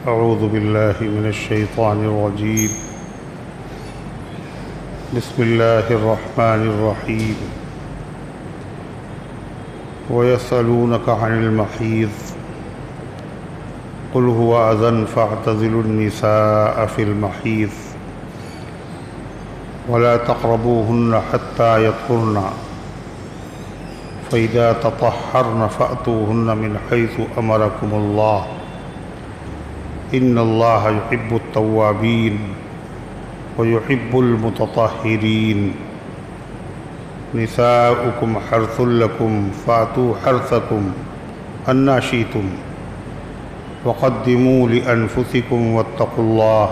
أعوذ بالله من الشيطان الرجيم. بسم الله الرحمن الرحيم. ويسألونك عن المحيض قل هو أذى فاعتزلوا النساء في المحيض ولا تقربوهن حتى يطهرن فإذا تطهرن فأتوهن من حيث أمركم الله إن الله يحب التوابين ويحب المتطهرين. نساؤكم حرث لكم فأتوا حرثكم أنّا شئتم وقدموا لأنفسكم واتقوا الله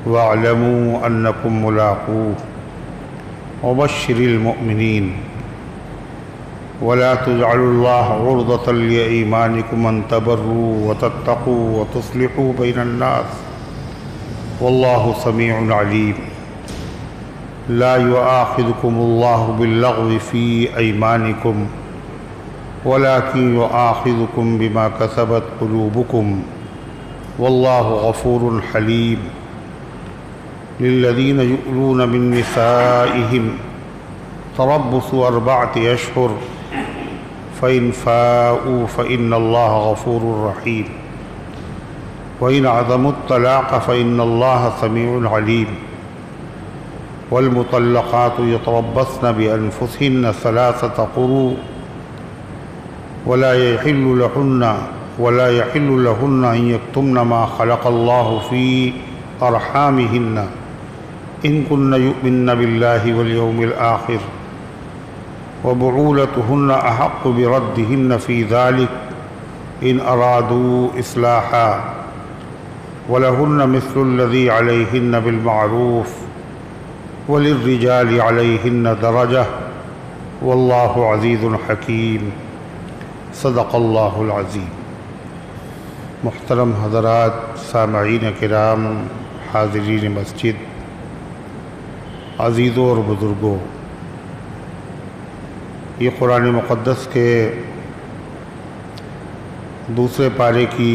واعلموا أنكم ملاقوه وبشر المؤمنين. ولا تجعلوا الله عرضة لأيمانكم أن تبروا وتتقوا وتصلحوا بين الناس والله سميع عليم. لا يؤاخذكم الله باللغو في أيمانكم ولكن يؤاخذكم بما كسبت قلوبكم والله غفور حليم. للذين يؤلون من نسائهم تربص 4 أشهر فإن فاءوا فإن الله غفور رحيم. وإن عزموا الطلاق فإن الله سميع عليم. والمطلقات يتربصن بأنفسهن 3 قروء ولا يحل لهن أن يكتمن ما خلق الله في أرحامهن إن كن يؤمن بالله واليوم الآخر وبعولتهن أحق بردهن في ذلك إن أرادوا إصلاحا ولهن مثل الذي عليهن بالمعروف وللرجال عليهن درجة والله عزيز حكيم. صدق اللہ العظیم. محترم حضرات، سامعین کرام، حاضرین مسجد، عزیزوں اور بزرگوں، یہ قرآن مقدس کے دوسرے پارے کی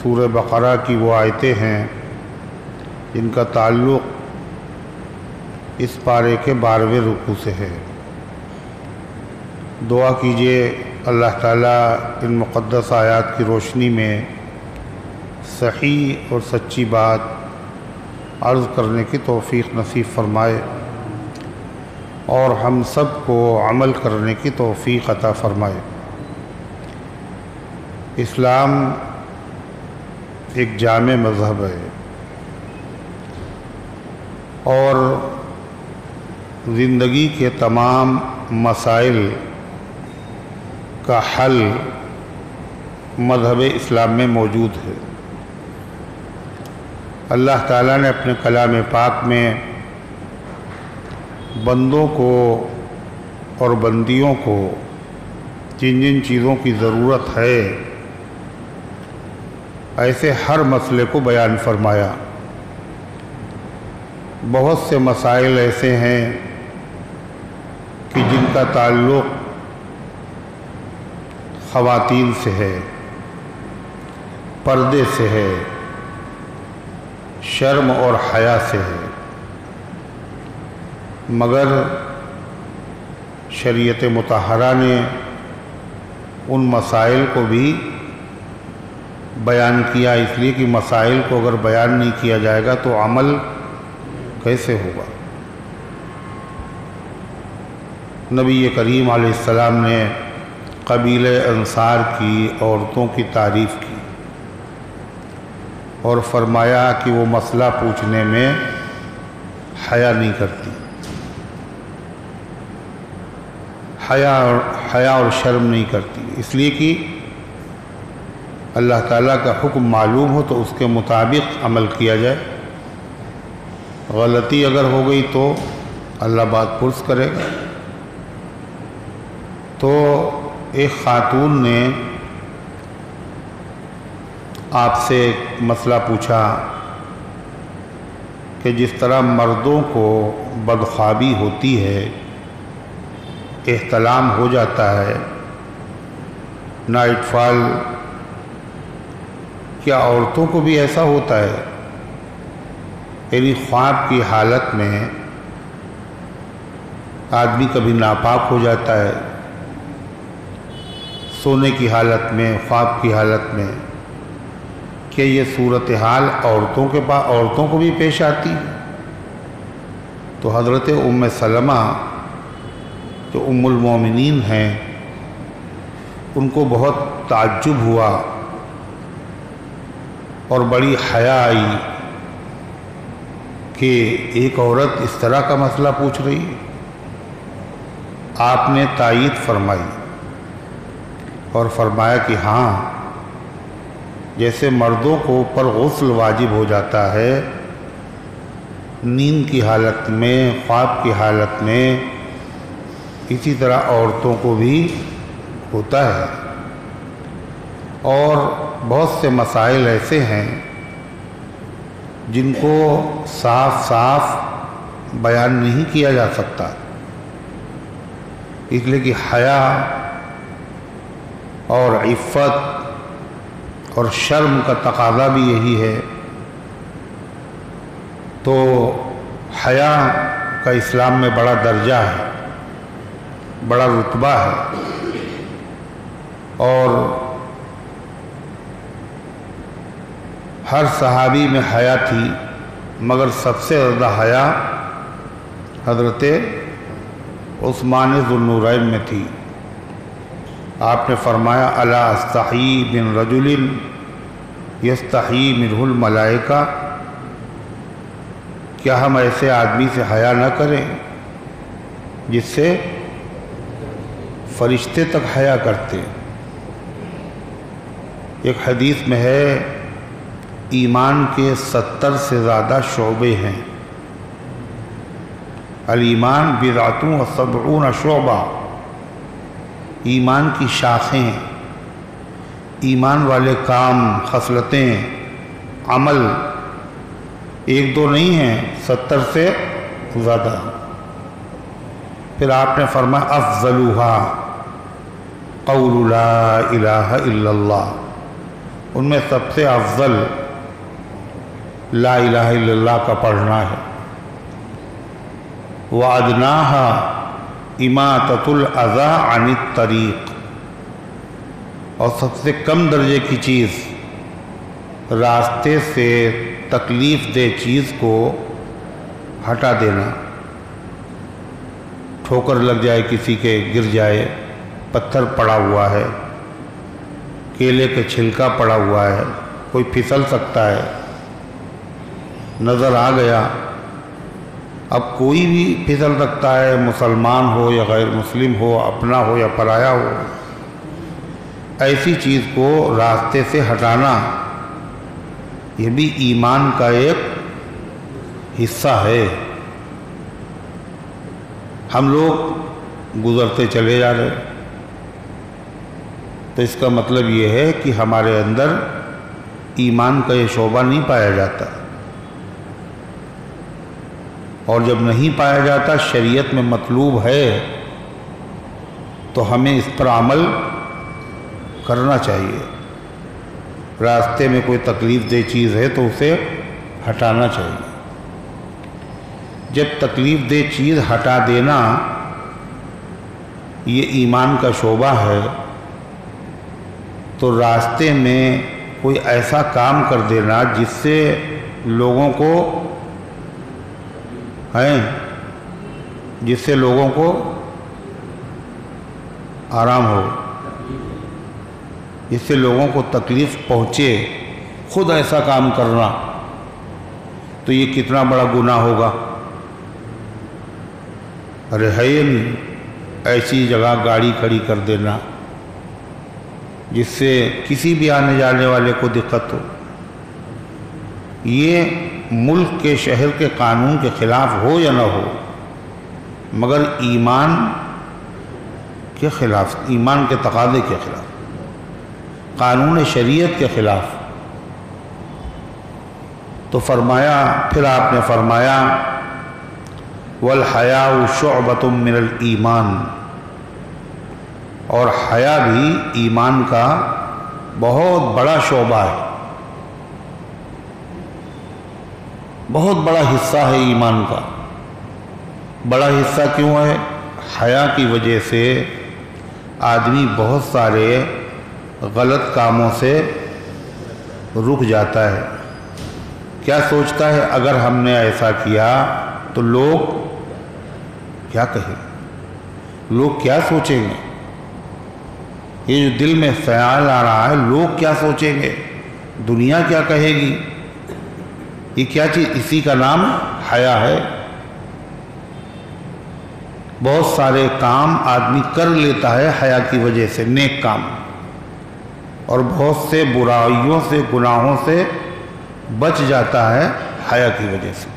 سورہ بقرہ کی وہ آیتیں ہیں جن کا تعلق اس پارے کے 12ویں رکوع سے ہے. دعا کیجئے اللہ تعالیٰ ان مقدس آیات کی روشنی میں صحیح اور سچی بات عرض کرنے کی توفیق نصیب فرمائے اور ہم سب کو عمل کرنے کی توفیق عطا فرمائے. اسلام ایک جامع مذہب ہے اور زندگی کے تمام مسائل کا حل مذہب اسلام میں موجود ہے. اللہ تعالیٰ نے اپنے کلام پاک میں بندوں کو اور بندیوں کو جن جن چیزوں کی ضرورت ہے ایسے ہر مسئلے کو بیان فرمایا. بہت سے مسائل ایسے ہیں کہ جن کا تعلق خواتین سے ہے، پردے سے ہے، شرم اور حیا سے ہے، مگر شریعت مطہرہ نے ان مسائل کو بھی بیان کیا، اس لیے کہ مسائل کو اگر بیان نہیں کیا جائے گا تو عمل کیسے ہوگا. نبی کریم علیہ السلام نے قبیلہ انصار کی عورتوں کی تعریف کی اور فرمایا کہ وہ مسئلہ پوچھنے میں حیا نہیں کرتی، حیا اور شرم نہیں کرتی، اس لیے کہ اللہ تعالیٰ کا حکم معلوم ہو تو اس کے مطابق عمل کیا جائے. غلطی اگر ہو گئی تو اللہ بات پرس کرے گا. تو ایک خاتون نے آپ سے ایک مسئلہ پوچھا کہ جس طرح مردوں کو بدخوابی ہوتی ہے، احتلام ہو جاتا ہے، نائٹ فال کیا عورتوں کو بھی ایسا ہوتا ہے؟ یعنی خواب کی حالت میں آدمی کبھی ناپاک ہو جاتا ہے، سونے کی حالت میں، خواب کی حالت میں، کہ یہ صورتحال عورتوں کو بھی پیش آتی ہے؟ تو حضرت ام سلمہ جو ام المومنین ہیں، ان کو بہت تعجب ہوا اور بڑی حیا آئی کہ ایک عورت اس طرح کا مسئلہ پوچھ رہی ہے۔ آپ نے تائید فرمائی اور فرمایا کہ ہاں، جیسے مردوں کو پر غسل واجب ہو جاتا ہے نیند کی حالت میں، خواب کی حالت میں، اسی طرح عورتوں کو بھی ہوتا ہے۔ اور بہت سے مسائل ایسے ہیں جن کو صاف صاف بیان نہیں کیا جا سکتا، اس لیے کہ حیا اور عفت اور شرم کا تقاضا بھی یہی ہے۔ تو حیا کا اسلام میں بڑا درجہ ہے، بڑا رتبہ ہے، اور ہر صحابی میں حیا تھی، مگر سب سے زیادہ حیا حضرت عثمان ذو النورین میں تھی۔ آپ نے فرمایا الا استحی من رجل یستحی منہ الملائکہ، کیا ہم ایسے آدمی سے حیا نہ کریں جس سے فرشتے تک حیا کرتے ہیں؟ ایک حدیث میں ہے ایمان کے 70 سے زیادہ شعبے ہیں۔ الایمان بضعۃ و سبعون شعبہ، ایمان کی شاخیں، ایمان والے کام، خصلتیں، عمل ایک دو نہیں ہیں، 70 سے زیادہ۔ پھر آپ نے فرمایا افضلها قول لا الہ الا اللہ، ان میں سب سے افضل لا الہ الا اللہ کا پڑھنا ہے۔ وَأَدْنَاهَا إِمَاطَةُ الْأَذَىٰ عَنِ الطَّرِيقِ، اور سب سے کم درجے کی چیز راستے سے تکلیف دہ چیز کو ہٹا دینا۔ ٹھوکر لگ جائے، کسی کے گر جائے، پتھر پڑا ہوا ہے، کیلے کا چھلکا پڑا ہوا ہے، کوئی پھسل سکتا ہے، نظر آ گیا۔ اب کوئی بھی پھسل سکتا ہے، مسلمان ہو یا غیر مسلم ہو، اپنا ہو یا پرایا ہو، ایسی چیز کو راستے سے ہٹانا یہ بھی ایمان کا ایک حصہ ہے۔ ہم لوگ گزرتے چلے جا رہے، تو اس کا مطلب یہ ہے کہ ہمارے اندر ایمان کا یہ شعبہ نہیں پایا جاتا، اور جب نہیں پایا جاتا، شریعت میں مطلوب ہے، تو ہمیں اس پر عمل کرنا چاہیے۔ راستے میں کوئی تکلیف دہ چیز ہے تو اسے ہٹانا چاہیے۔ جب تکلیف دہ چیز ہٹا دینا یہ ایمان کا شعبہ ہے، تو راستے میں کوئی ایسا کام کر دینا جس سے لوگوں کو آرام ہو، جس سے لوگوں کو تکلیف پہنچے، خود ایسا کام کرنا، تو یہ کتنا بڑا گناہ ہوگا۔ ارے ہے یہ نہیں، ایسی جگہ گاڑی کھڑی کر دینا جس سے کسی بھی آنے جانے والے کو دقت ہو، یہ ملک کے، شہر کے قانون کے خلاف ہو یا نہ ہو، مگر ایمان کے خلاف، ایمان کے تقاضے کے خلاف، قانون شریعت کے خلاف۔ تو فرمایا، پھر آپ نے فرمایا وَالْحَيَاءُ شُعْبَةٌ مِّنَ الْإِيمَانِ، اور حیا بھی ایمان کا بہت بڑا شعبہ ہے۔ بہت بڑا حصہ ہے ایمان کا۔ بڑا حصہ کیوں ہے؟ حیا کی وجہ سے آدمی بہت سارے غلط کاموں سے رک جاتا ہے۔ کیا سوچتا ہے اگر ہم نے ایسا کیا تو لوگ کیا کہیں، لوگ کیا سوچیں گے؟ یہ جو دل میں خیال آ رہا ہے لوگ کیا سوچیں گے، دنیا کیا کہے گی، یہ کیا چیز؟ اسی کا نام حیا ہے۔ بہت سارے کام آدمی کر لیتا ہے حیا کی وجہ سے، نیک کام، اور بہت سے برائیوں سے، گناہوں سے بچ جاتا ہے حیا کی وجہ سے۔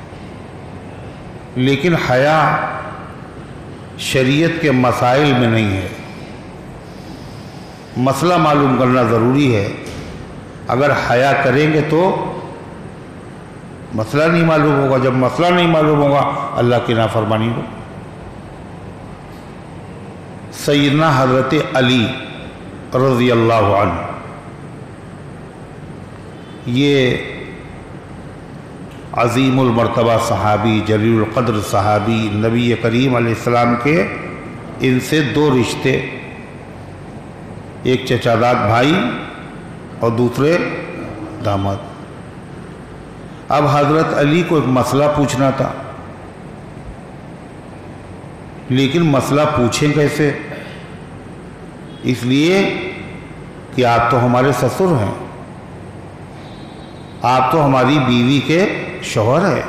لیکن حیا شریعت کے مسائل میں نہیں ہے۔ مسئلہ معلوم کرنا ضروری ہے۔ اگر حیا کریں گے تو مسئلہ نہیں معلوم ہوگا، جب مسئلہ نہیں معلوم ہوگا اللہ کی نافرمانی ہو۔ سیدنا حضرت علی رضی اللہ عنہ، یہ عظیم المرتبہ صحابی، جلیل القدر صحابی، نبی کریم علیہ السلام کے ان سے دو رشتے، ایک چچاداد بھائی اور دوسرے داماد۔ اب حضرت علی کو ایک مسئلہ پوچھنا تھا، لیکن مسئلہ پوچھیں کیسے؟ اس لیے کہ آپ تو ہمارے سسر ہیں، آپ تو ہماری بیوی کے شوہر ہیں۔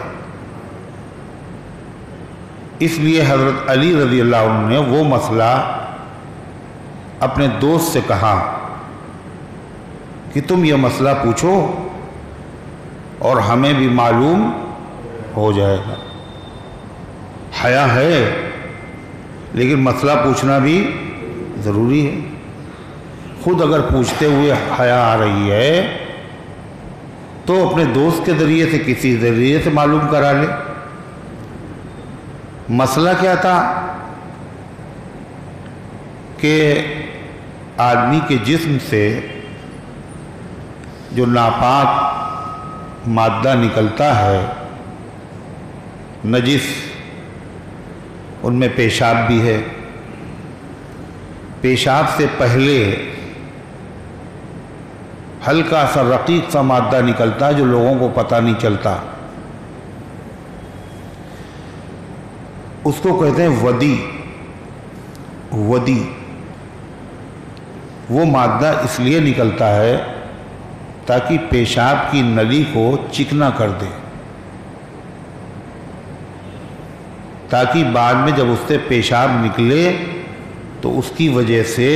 اس لیے حضرت علی رضی اللہ عنہ نے وہ مسئلہ اپنے دوست سے کہا کہ تم یہ مسئلہ پوچھو اور ہمیں بھی معلوم ہو جائے گا۔ حیا ہے لیکن مسئلہ پوچھنا بھی ضروری ہے۔ خود اگر پوچھتے ہوئے حیا آ رہی ہے تو اپنے دوست کے ذریعے سے، کسی ذریعے سے معلوم کرا لے۔ مسئلہ کیا تھا کہ آدمی کے جسم سے جو ناپاک مادہ نکلتا ہے، نجس، ان میں پیشاب بھی ہے۔ پیشاب سے پہلے ہلکا سا رقیق سا مادہ نکلتا ہے جو لوگوں کو پتہ نہیں چلتا، اس کو کہتے ہیں ودی۔ ودی وہ مادہ اس لیے نکلتا ہے تاکہ پیشاب کی نلی کو چکنا کر دے، تاکہ بعد میں جب اس سے پیشاب نکلے تو اس کی وجہ سے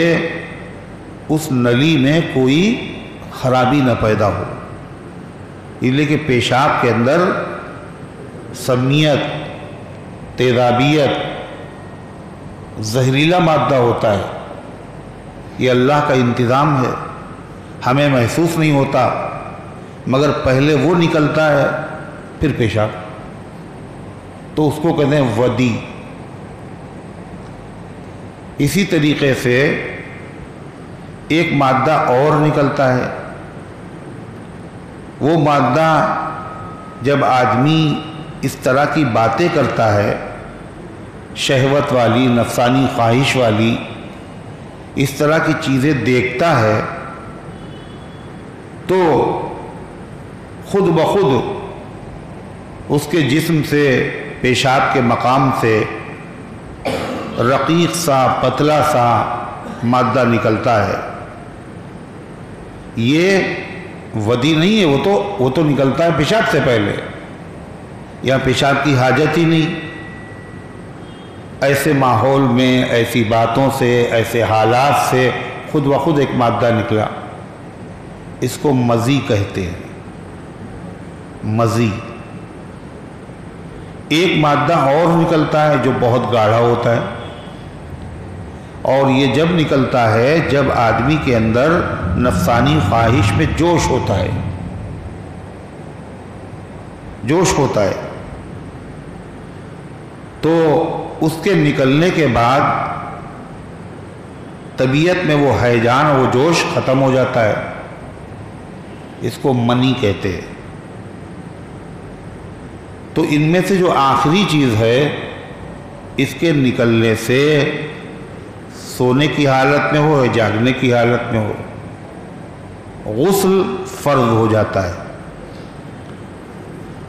اس نلی میں کوئی خرابی نہ پیدا ہو۔ اس لیے کہ پیشاب کے اندر سمیت، تیزابیت، زہریلا مادہ ہوتا ہے۔ یہ اللہ کا انتظام ہے، ہمیں محسوس نہیں ہوتا، مگر پہلے وہ نکلتا ہے پھر پیشاب، تو اس کو کہتے ہیں ودی۔ اسی طریقے سے ایک مادہ اور نکلتا ہے۔ وہ مادہ جب آدمی اس طرح کی باتیں کرتا ہے، شہوت والی، نفسانی خواہش والی، اس طرح کی چیزیں دیکھتا ہے تو خود بخود اس کے جسم سے، پیشاب کے مقام سے رقیق سا، پتلا سا مادہ نکلتا ہے۔ یہ ودی نہیں ہے، وہ تو نکلتا ہے پیشاب سے پہلے، یا پیشاب کی حاجت ہی نہیں۔ ایسے ماحول میں، ایسی باتوں سے، ایسے حالات سے خود بخود ایک مادہ نکلا، اس کو مزی کہتے ہیں۔ مزی۔ ایک مادہ اور نکلتا ہے جو بہت گاڑھا ہوتا ہے، اور یہ جب نکلتا ہے جب آدمی کے اندر نفسانی خواہش میں جوش ہوتا ہے، جوش ہوتا ہے، تو اس کے نکلنے کے بعد طبیعت میں وہ ہیجان، وہ جوش ختم ہو جاتا ہے۔ اس کو منی کہتے ہیں۔ تو ان میں سے جو آخری چیز ہے اس کے نکلنے سے سونے کی حالت میں ہو یا جاگنے کی حالت میں ہو غسل فرض ہو جاتا ہے،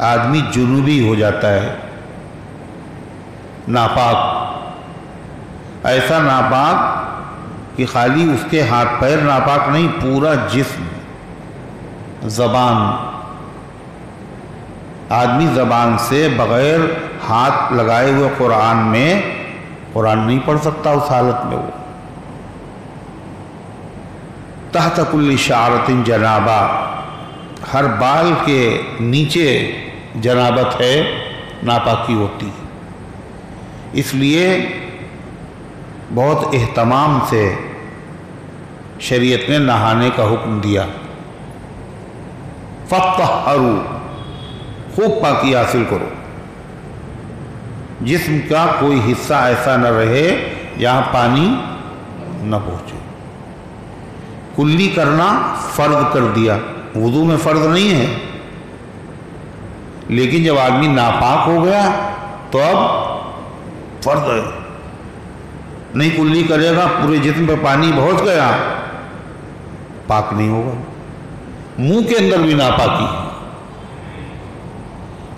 آدمی جنوبی ہو جاتا ہے، ناپاک، ایسا ناپاک کہ خالی اس کے ہاتھ پیر ناپاک نہیں، پورا جسم، زبان، آدمی زبان سے بغیر ہاتھ لگائے ہوئے قرآن نہیں پڑھ سکتا اس حالت میں وہ۔ تحت کل شعرۃ جنابہ، ہر بال کے نیچے جنابت ہے، ناپاکی ہوتی ہے، اس لیے بہت اہتمام سے شریعت نے نہانے کا حکم دیا۔ فَطَّهَّرُوا، خوب پاکی حاصل کرو، جسم کا کوئی حصہ ایسا نہ رہے جہاں پانی نہ پہنچے۔ کلی کرنا فرض کر دیا، وضو میں فرض نہیں ہے، لیکن جب آدمی ناپاک ہو گیا تو اب فرض ہے، نہیں کلی کرے گا پورے جسم پہ پانی پہنچ گیا پاک نہیں ہوگا۔ منہ کے اندر بھی ناپاکی،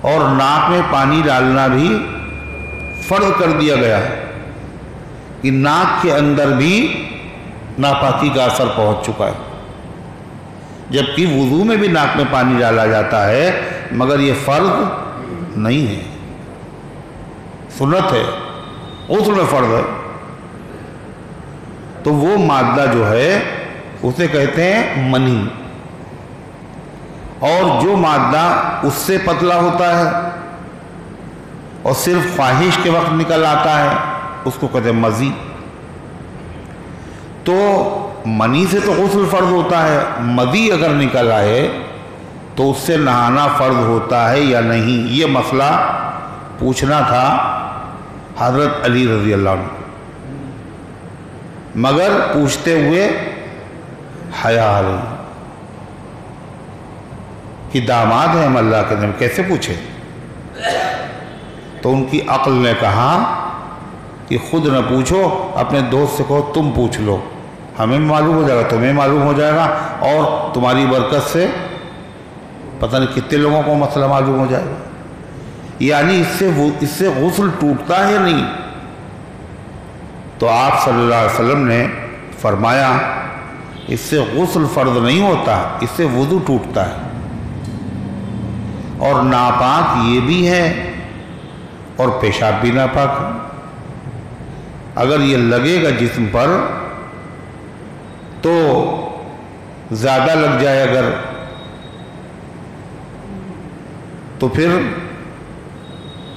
اور ناک میں پانی ڈالنا بھی فرض کر دیا گیا کہ ناک کے اندر بھی ناپاکی کا اثر پہنچ چکا ہے، جبکہ وضو میں بھی ناک میں پانی ڈالا جاتا ہے، مگر یہ فرض نہیں ہے، سنت ہے، غسل میں فرض ہے۔ تو وہ مادہ جو ہے اسے کہتے ہیں منی، اور جو مادہ اس سے پتلا ہوتا ہے اور صرف خواہش کے وقت نکل آتا ہے اس کو کہتے ہیں مزی۔ تو منی سے تو غسل فرض ہوتا ہے، مزی اگر نکل آئے تو اس سے نہانا فرض ہوتا ہے یا نہیں، یہ مسئلہ پوچھنا تھا حضرت علی رضی اللہ عنہ، مگر پوچھتے ہوئے حیا آ رہی کہ داماد ہیں ہم اللہ کے نبی، کیسے پوچھے؟ تو ان کی عقل نے کہا کہ خود نہ پوچھو، اپنے دوست سے کہو تم پوچھ لو، ہمیں معلوم ہو جائے گا، تمہیں معلوم ہو جائے گا، اور تمہاری برکت سے پتہ نہیں کتنے لوگوں کو مسئلہ معلوم ہو جائے گا۔ یعنی اس سے غسل ٹوٹتا ہے نہیں؟ تو آپ صلی اللہ علیہ وسلم نے فرمایا اس سے غسل فرض نہیں ہوتا، اس سے وضو ٹوٹتا ہے، اور ناپاک یہ بھی ہے اور پیشاب بھی ناپاک ہے۔ اگر یہ لگے گا جسم پر تو زیادہ لگ جائے اگر، تو پھر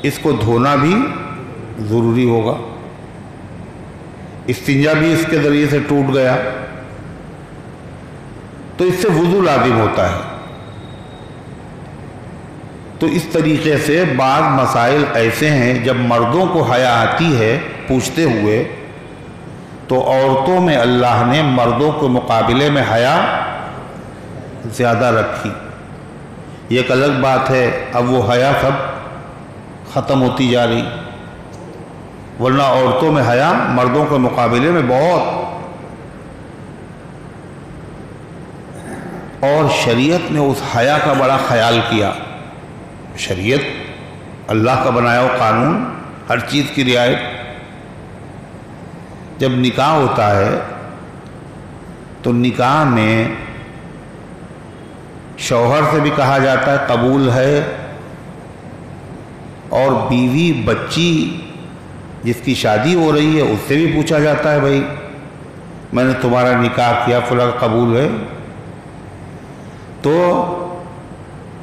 اس کو دھونا بھی ضروری ہوگا، استنجا بھی اس کے ذریعے سے ٹوٹ گیا تو اس سے وضو لازم ہوتا ہے۔ تو اس طریقے سے بعض مسائل ایسے ہیں جب مردوں کو حیا آتی ہے پوچھتے ہوئے، تو عورتوں میں اللہ نے مردوں کے مقابلے میں حیا زیادہ رکھی۔ یہ ایک الگ بات ہے، اب وہ حیا سب ختم ہوتی جا رہی، ورنہ عورتوں میں حیا مردوں کے مقابلے میں بہت، اور شریعت نے اس حیا کا بڑا خیال کیا۔ شریعت اللہ کا بنایا ہوا قانون، ہر چیز کی رعایت۔ جب نکاح ہوتا ہے تو نکاح میں شوہر سے بھی کہا جاتا ہے قبول ہے، اور بیوی بچی جس کی شادی ہو رہی ہے اس سے بھی پوچھا جاتا ہے بھائی میں نے تمہارا نکاح کیا، فلاں قبول ہے؟ تو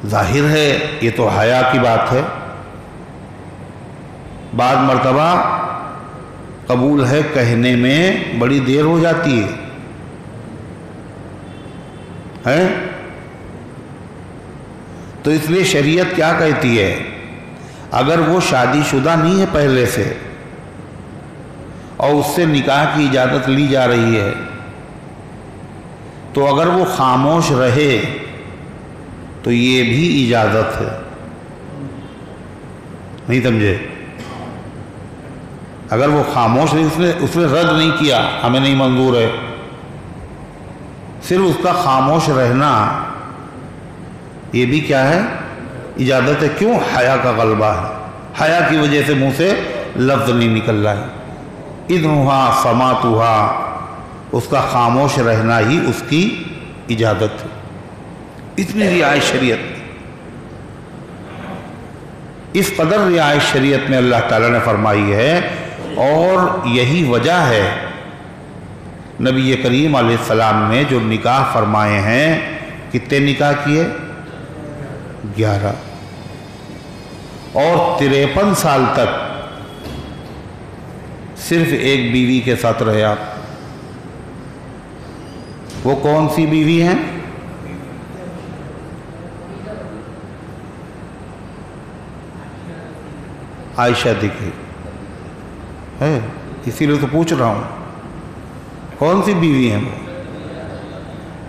ظاہر ہے یہ تو حیا کی بات ہے۔ بعض مرتبہ قبول ہے کہنے میں بڑی دیر ہو جاتی ہے، تو اس لیے شریعت کیا کہتی ہے، اگر وہ شادی شدہ نہیں ہے پہلے سے اور اس سے نکاح کی اجازت لی جا رہی ہے، تو اگر وہ خاموش رہے تو یہ بھی اجازت ہے، نہیں سمجھے؟ اگر وہ خاموش نہیں، اس نے رد نہیں کیا ہمیں نہیں منظور ہے، صرف اس کا خاموش رہنا یہ بھی کیا ہے؟ اجازت ہے۔ کیوں؟ حیا کا غلبہ ہے، حیا کی وجہ سے منہ سے لفظ نہیں نکل رہا ہے۔ اذنھا سماعتھا، اس کا خاموش رہنا ہی اس کی اجازت ہے۔ اتنی رعایت شریعت، اس قدر رعایت شریعت میں اللہ تعالیٰ نے فرمائی ہے، اور یہی وجہ ہے نبی کریم علیہ السلام نے جو نکاح فرمائے ہیں، کتنے نکاح کیے؟ 11، اور 53 سال تک صرف ایک بیوی کے ساتھ رہے آپ۔ وہ کون سی بیوی ہیں؟ عائشہ دیکھیے ہے، اسی لیے تو پوچھ رہا ہوں کون سی بیوی ہیں وہ؟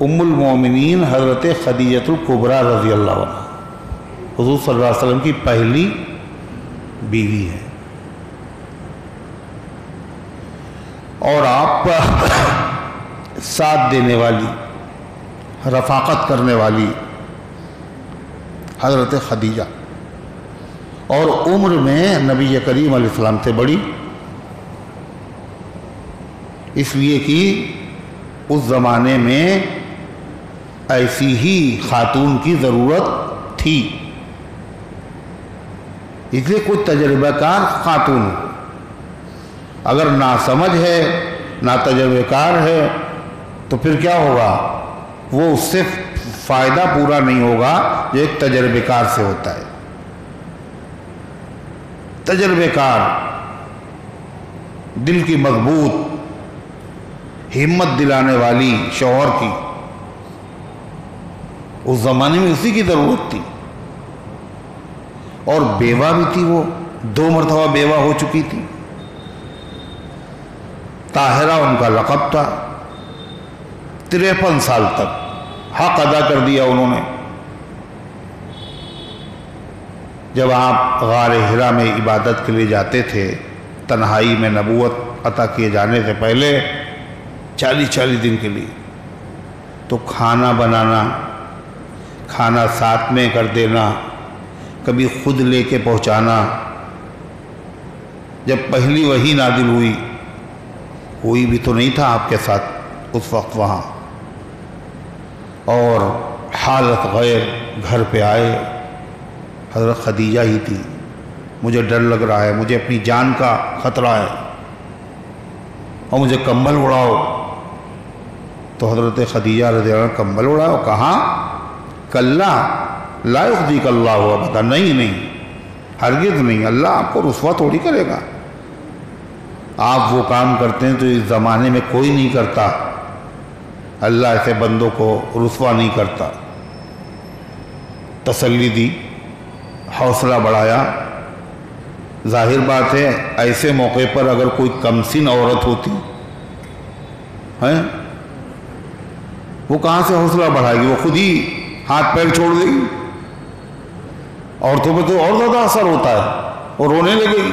ام المومنین حضرت خدیجہ الکبریٰ رضی اللہ عنہ، حضور صلی اللہ علیہ وسلم کی پہلی بیوی ہے، اور آپ ساتھ دینے والی، رفاقت کرنے والی حضرت خدیجہ، اور عمر میں نبی کریم علیہ السلام سے بڑی، اس لیے کہ اس زمانے میں ایسی ہی خاتون کی ضرورت تھی، اس لیے کوئی تجربہ کار خاتون، اگر ناسمجھ ہے، ناتجربہ کار ہے، تو پھر کیا ہوگا؟ وہ اس سے فائدہ پورا نہیں ہوگا جو ایک تجربہ کار سے ہوتا ہے۔ تجربہ کار، دل کی مضبوط، ہمت دلانے والی شوہر کی، اس زمانے میں اسی کی ضرورت تھی، اور بیوہ بھی تھی، وہ 2 مرتبہ بیوہ ہو چکی تھی، طاہرہ ان کا لقب تھا، 53 سال تک حق ادا کر دیا انہوں نے۔ جب آپ غار حرا میں عبادت کے لیے جاتے تھے، تنہائی میں نبوت عطا کیے جانے سے پہلے 40 دن کے لیے، تو کھانا بنانا، کھانا ساتھ میں کر دینا، کبھی خود لے کے پہنچانا۔ جب پہلی وحی نازل ہوئی، کوئی بھی تو نہیں تھا آپ کے ساتھ اس وقت وہاں، اور حالت غیر گھر پہ آئے، حضرت خدیجہ ہی تھی، مجھے ڈر لگ رہا ہے، مجھے اپنی جان کا خطرہ ہے، اور مجھے کمبل اڑاؤ۔ تو حضرت خدیجہ رضی اللہ عنہ کمبل اڑاؤ؟ کہاں؟ کلا لا یخزیک اللہ ابدا، نہیں، ہرگز نہیں، اللہ آپ کو رسوا تھوڑی کرے گا۔ آپ وہ کام کرتے ہیں تو اس زمانے میں کوئی نہیں کرتا، اللہ ایسے بندوں کو رسوا نہیں کرتا۔ تسلی دی، حوصلہ بڑھایا۔ ظاہر بات ہے ایسے موقع پر اگر کوئی کمسن عورت ہوتی ہے، وہ کہاں سے حوصلہ بڑھائے گی؟ وہ خود ہی ہاتھ پیر چھوڑ دے گی۔ عورتوں پہ تو اور زیادہ اثر ہوتا ہے، وہ رونے لگے گی،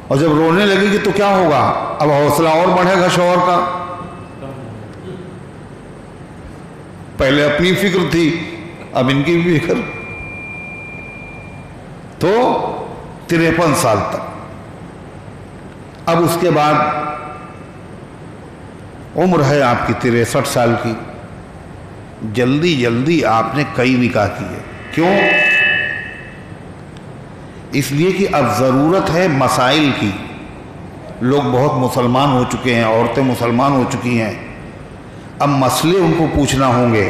اور جب رونے لگے گی تو کیا ہوگا؟ اب حوصلہ اور بڑھے گا شوہر کا۔ پہلے اپنی فکر تھی، اب ان کی بھی فکر۔ تو 53 سال تک۔ اب اس کے بعد عمر ہے آپ کی 63 سال کی، جلدی آپ نے کئی نکاح کیے۔ کیوں؟ اس لیے کہ اب ضرورت ہے مسائل کی، لوگ بہت مسلمان ہو چکے ہیں، عورتیں مسلمان ہو چکی ہیں، اب مسئلے ان کو پوچھنا ہوں گے،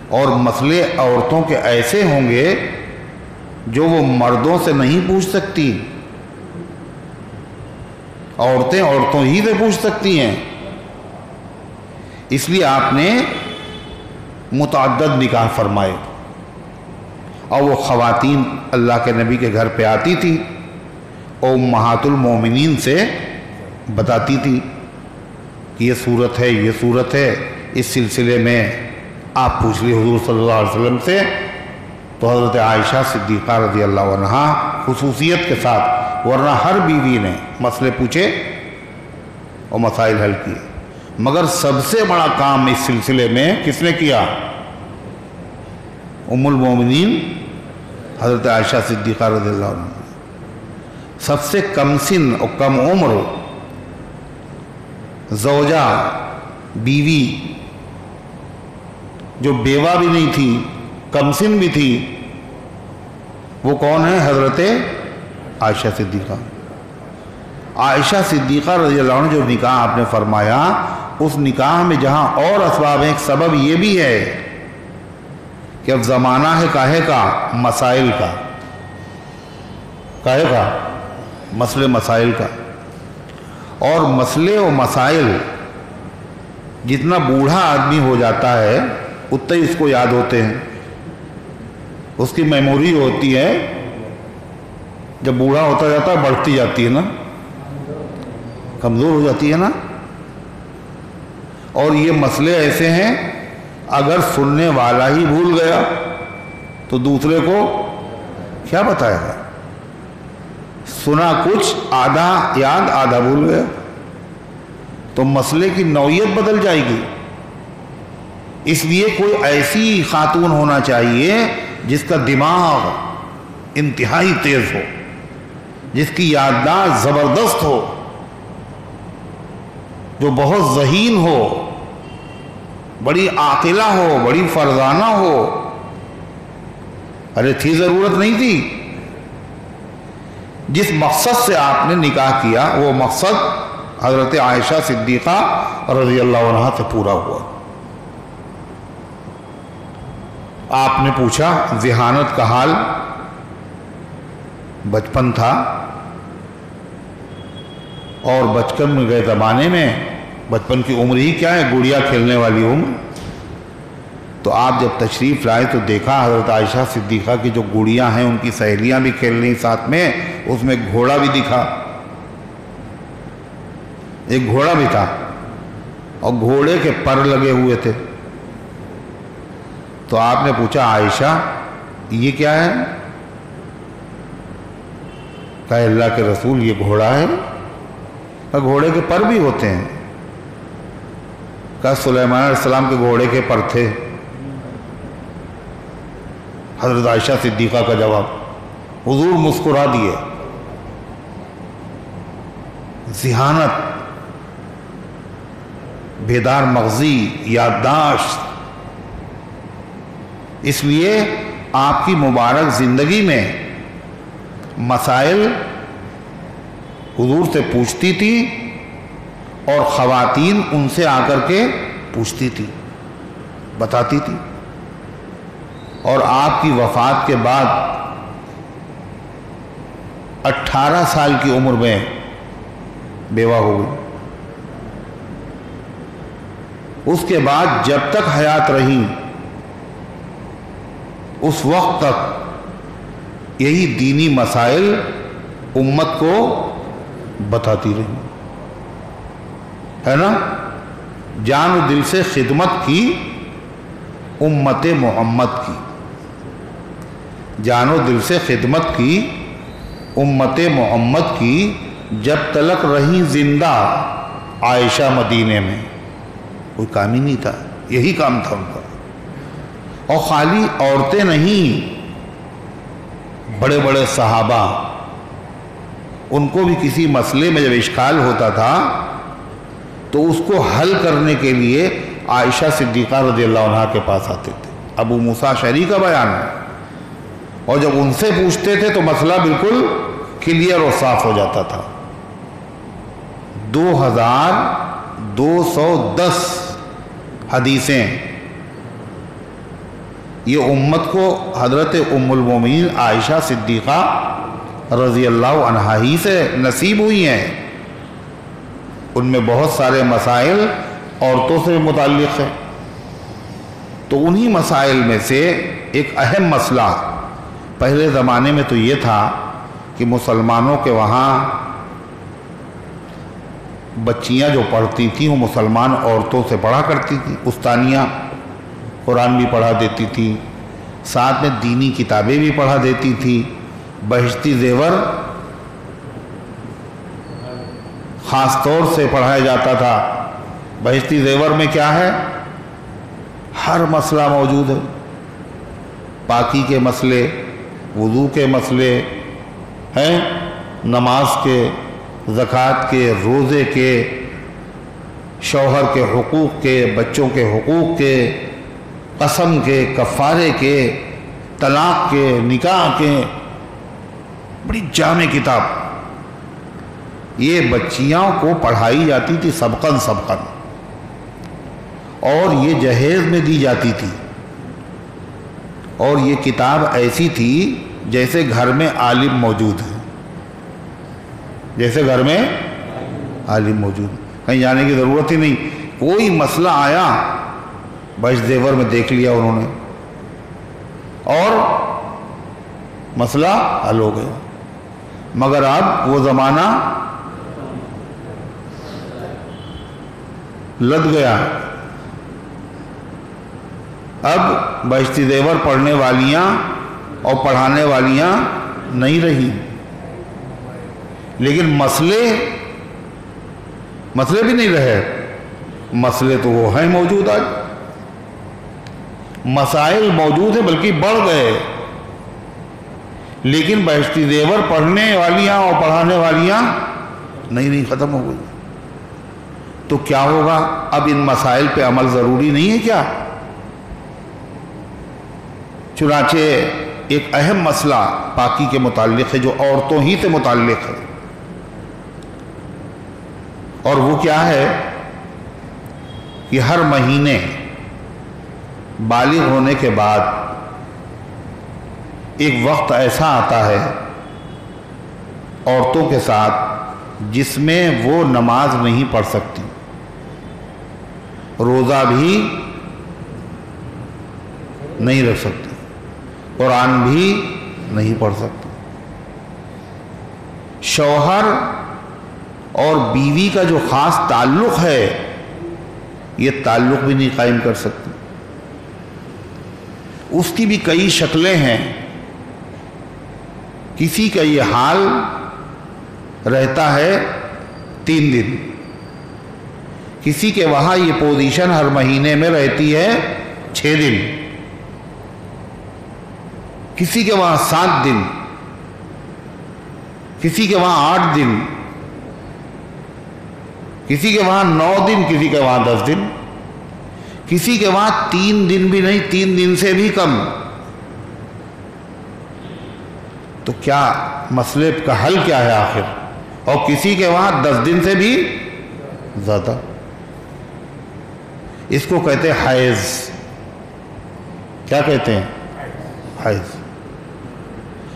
اور مسئلے عورتوں کے ایسے ہوں گے جو وہ مردوں سے نہیں پوچھ سکتی، عورتیں عورتوں ہی سے پوچھ سکتی ہیں۔ اس لیے آپ نے متعدد نکاح فرمائے، اور وہ خواتین اللہ کے نبی کے گھر پہ آتی تھی اور امہات المومنین سے بتاتی تھی کہ یہ صورت ہے، یہ صورت ہے، اس سلسلے میں آپ پوچھ لیے حضور صلی اللہ علیہ وسلم سے۔ تو حضرت عائشہ صدیقہ رضی اللہ عنہا خصوصیت کے ساتھ، ورنہ ہر بیوی نے مسئلے پوچھے اور مسائل حل کیے، مگر سب سے بڑا کام اس سلسلے میں کس نے کیا؟ ام المومنین حضرت عائشہ صدیقہ رضی اللہ عنہ، سب سے کم سن اور کم عمر زوجہ، بیوی، جو بیوہ بھی نہیں تھی، کم سن بھی تھی، وہ کون ہے؟ حضرت عائشہ صدیقہ۔ عائشہ صدیقہ رضی اللہ عنہ جو نکاح آپ نے فرمایا، اس نکاح میں جہاں اور اسباب ہیں، ایک سبب یہ بھی ہے کہ اب زمانہ ہے کاہے کا؟ مسائل کا۔ کاہے کا؟ مسئلے مسائل کا۔ اور مسئلے و مسائل جتنا بوڑھا آدمی ہو جاتا ہے اتنا ہی اس کو یاد ہوتے ہیں، اس کی میموری ہوتی ہے جب بوڑھا ہوتا جاتا ہے بڑھتی جاتی ہے نا، کمزور ہو جاتی ہے نا۔ اور یہ مسئلے ایسے ہیں اگر سننے والا ہی بھول گیا تو دوسرے کو کیا بتائے گا؟ سنا کچھ، آدھا یاد آدھا بھول گیا، تو مسئلے کی نوعیت بدل جائے گی۔ اس لیے کوئی ایسی خاتون ہونا چاہیے جس کا دماغ انتہائی تیز ہو، جس کی یادداشت زبردست ہو، جو بہت ذہین ہو، بڑی عاقلہ ہو، بڑی فرزانہ ہو۔ ارے تھی ضرورت نہیں تھی؟ جس مقصد سے آپ نے نکاح کیا وہ مقصد حضرت عائشہ صدیقہ رضی اللہ عنہا سے پورا ہوا۔ آپ نے پوچھا ذہانت کا حال، بچپن تھا، اور بچپن میں گئے زمانے میں بچپن کی عمر ہی کیا ہے؟ گڑیا کھیلنے والی عمر۔ تو آپ جب تشریف لائے تو دیکھا حضرت عائشہ صدیقہ کی جو گڑیاں ہیں ان کی سہیلیاں بھی کھیل رہی ساتھ میں، اس میں گھوڑا بھی دکھا، ایک گھوڑا بھی تھا اور گھوڑے کے پر لگے ہوئے تھے۔ تو آپ نے پوچھا عائشہ یہ کیا ہے؟ کہا اللہ کے رسول یہ گھوڑا ہے۔ کہا گھوڑے کے پر بھی ہوتے ہیں؟ کہا سلیمان علیہ السلام کے گھوڑے کے پر تھے۔ حضرت عائشہ صدیقہ کا جواب، حضور مسکرا دیے۔ ذہانت، بیدار مغزی، یادداشت، اس لیے آپ کی مبارک زندگی میں مسائل حضور سے پوچھتی تھی اور خواتین ان سے آ کر کے پوچھتی تھی، بتاتی تھی۔ اور آپ کی وفات کے بعد 18 سال کی عمر میں بیوہ ہو گئی۔ اس کے بعد جب تک حیات رہی اس وقت تک یہی دینی مسائل امت کو بتاتی رہی، ہے نا؟ جان و دل سے خدمت کی امت محمد کی، جان و دل سے خدمت کی امت محمد کی، جب تلک رہی زندہ عائشہ مدینے میں۔ کوئی کام ہی نہیں تھا، یہی کام تھا ان کا۔ اور خالی عورتیں نہیں، بڑے بڑے صحابہ، ان کو بھی کسی مسئلے میں جب اشکال ہوتا تھا تو اس کو حل کرنے کے لیے عائشہ صدیقہ رضی اللہ عنہ کے پاس آتے تھے۔ ابو موسیٰ اشعری کا بیان ہے، اور جب ان سے پوچھتے تھے تو مسئلہ بالکل کلیئر اور صاف ہو جاتا تھا۔ 2210 حدیثیں یہ امت کو حضرت ام المومنین عائشہ صدیقہ رضی اللہ عنہا ہی سے نصیب ہوئی ہیں۔ ان میں بہت سارے مسائل عورتوں سے متعلق ہیں، تو انہی مسائل میں سے ایک اہم مسئلہ پہلے زمانے میں تو یہ تھا کہ مسلمانوں کے وہاں بچیاں جو پڑھتی تھیں وہ مسلمان عورتوں سے پڑھا کرتی تھیں، استانیہ قرآن بھی پڑھا دیتی تھیں، ساتھ میں دینی کتابیں بھی پڑھا دیتی تھی. بہشتی زیور خاص طور سے پڑھایا جاتا تھا. بہشتی زیور میں کیا ہے؟ ہر مسئلہ موجود ہے. پاکی کے مسئلے، وضو کے مسئلے ہیں، نماز کے، زکوٰۃ کے، روزے کے، شوہر کے حقوق کے، بچوں کے حقوق کے، قسم کے، کفارے کے، طلاق کے، نکاح کے. بڑی جامع کتاب. یہ بچیاں کو پڑھائی جاتی تھی سبقاً سبقاً، اور یہ جہیز میں دی جاتی تھی. اور یہ کتاب ایسی تھی جیسے گھر میں عالم موجود ہے، جیسے گھر میں عالم موجود ہے. کہیں جانے کی ضرورت ہی نہیں. کوئی مسئلہ آیا بہشت زیور میں دیکھ لیا انہوں نے اور مسئلہ حل ہو گیا. مگر اب وہ زمانہ لد گیا. اب بہشتی زیور پڑھنے والیاں اور پڑھانے والیاں نہیں رہی، لیکن مسئلے بھی نہیں رہے. مسئلے تو وہ ہیں موجود. آج مسائل موجود ہیں، بلکہ بڑھ گئے، لیکن بہشتی زیور پڑھنے والیاں اور پڑھانے والیاں نہیں ختم ہو گئی. تو کیا ہوگا؟ اب ان مسائل پہ عمل ضروری نہیں ہے کیا؟ چنانچہ ایک اہم مسئلہ پاکی کے متعلق ہے جو عورتوں ہی سے متعلق ہے، اور وہ کیا ہے کہ ہر مہینے بالغ ہونے کے بعد ایک وقت ایسا آتا ہے عورتوں کے ساتھ جس میں وہ نماز نہیں پڑھ سکتی، روزہ بھی نہیں رکھ سکتی، قرآن بھی نہیں پڑھ سکتی. شوہر اور بیوی کا جو خاص تعلق ہے یہ تعلق بھی نہیں قائم کر سکتی. اس کی بھی کئی شکلیں ہیں. کسی کا یہ حال رہتا ہے 3 دن، کسی کے وہاں یہ پوزیشن ہر مہینے میں رہتی ہے 6 دن، کسی کے وہاں 7 دن، کسی کے وہاں 8 دن، کسی کے وہاں 9 دن، کسی کے وہاں 10 دن، کسی کے وہاں 3 دن بھی نہیں، 3 دن سے بھی کم. تو کیا مسئلے کا حل کیا ہے آخر؟ اور کسی کے وہاں 10 دن سے بھی زیادہ. اس کو کہتے ہیں حیض. کیا کہتے ہیں؟ حیض.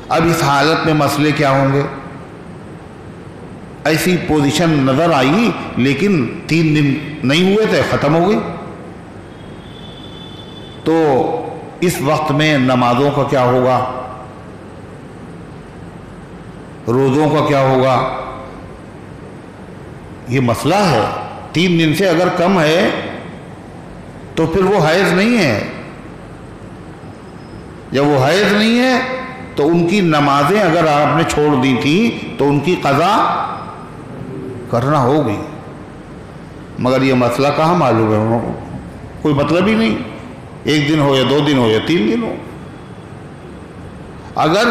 اب اس حالت میں مسئلے کیا ہوں گے؟ ایسی پوزیشن نظر آئی لیکن 3 دن نہیں ہوئے تھے، ختم ہو گئی. تو اس وقت میں نمازوں کا کیا ہوگا؟ روزوں کا کیا ہوگا؟ یہ مسئلہ ہے. 3 دن سے اگر کم ہے تو پھر وہ حیض نہیں ہے. جب وہ حیض نہیں ہے تو ان کی نمازیں اگر آپ نے چھوڑ دی تھی تو ان کی قضا کرنا ہوگی. مگر یہ مسئلہ کہاں معلوم ہے؟ کوئی مطلب ہی نہیں. 1 دن ہو یا 2 دن ہو یا 3 دن ہو. اگر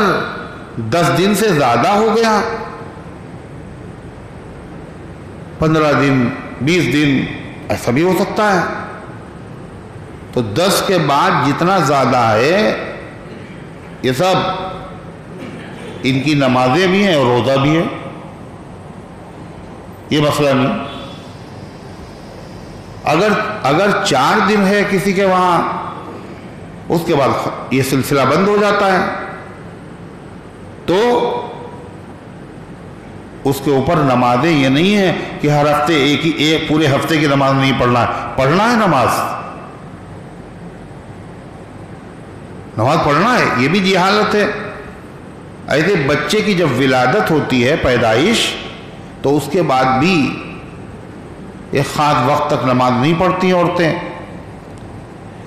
10 دن سے زیادہ ہو گیا، 15 دن، 20 دن، ایسا بھی ہو سکتا ہے. تو 10 کے بعد جتنا زیادہ ہے یہ سب ان کی نمازیں بھی ہیں اور روزہ بھی ہے. یہ مسئلہ نہیں. اگر 4 دن ہے کسی کے وہاں، اس کے بعد یہ سلسلہ بند ہو جاتا ہے. تو اس کے اوپر نمازیں یہ نہیں ہے کہ ہر ہفتے ایک پورے ہفتے کی نماز نہیں پڑھنا ہے. پڑھنا ہے نماز پڑھنا ہے. یہ بھی جہالت ہے. ایسے بچے کی جب ولادت ہوتی ہے، پیدائش، تو اس کے بعد بھی ایک خاص وقت تک نماز نہیں پڑھتی عورتیں.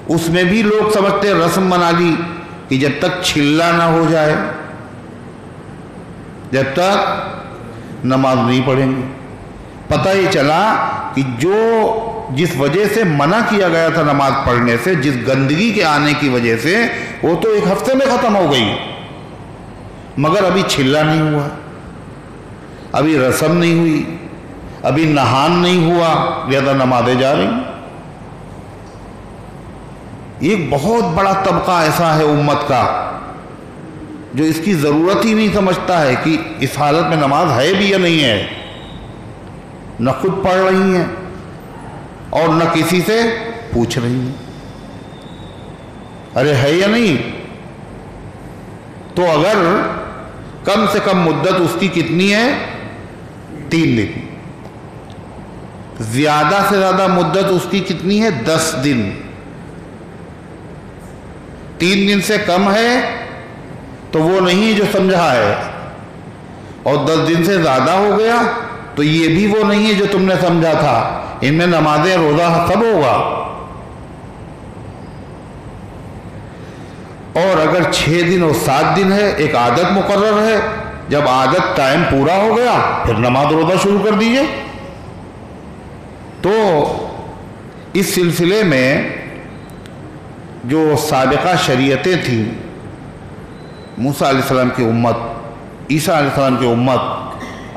اس میں بھی لوگ سمجھتے ہیں رسم بنا لی کہ جب تک چھلا نہ ہو جائے جب تک نماز نہیں پڑھیں گے۔ پتہ ہی چلا کہ جس وجہ سے منع کیا گیا تھا نماز پڑھنے سے، جس گندگی کے آنے کی وجہ سے، وہ تو ایک ہفتے میں ختم ہو گئی، مگر ابھی چھلا نہیں ہوا، ابھی رسم نہیں ہوئی، ابھی نہان نہیں ہوا، لہذا نمازیں جا رہی ہیں۔ ایک بہت بڑا طبقہ ایسا ہے امت کا جو اس کی ضرورت ہی نہیں سمجھتا ہے کہ اس حالت میں نماز ہے بھی یا نہیں ہے، نہ خود پڑھ رہی ہیں اور نہ کسی سے پوچھ رہی ہیں ارے ہے یا نہیں۔ تو اگر کم سے کم مدت اس کی کتنی ہے؟ 3 دن۔ زیادہ سے زیادہ مدت اس کی کتنی ہے؟ 10 دن۔ 3 دن سے کم ہے تو وہ نہیں جو سمجھا ہے، اور 10 دن سے زیادہ ہو گیا تو یہ بھی وہ نہیں ہے جو تم نے سمجھا تھا۔ ان میں نمازیں روزہ سب ہوگا۔ اور اگر 6 دن اور 7 دن ہے، ایک عادت مقرر ہے، جب عادت ٹائم پورا ہو گیا پھر نماز روزہ شروع کر دیجئے۔ تو اس سلسلے میں جو سابقہ شریعتیں تھیں، موسیٰ علیہ السلام کی امت، عیسیٰ علیہ السلام کی امت،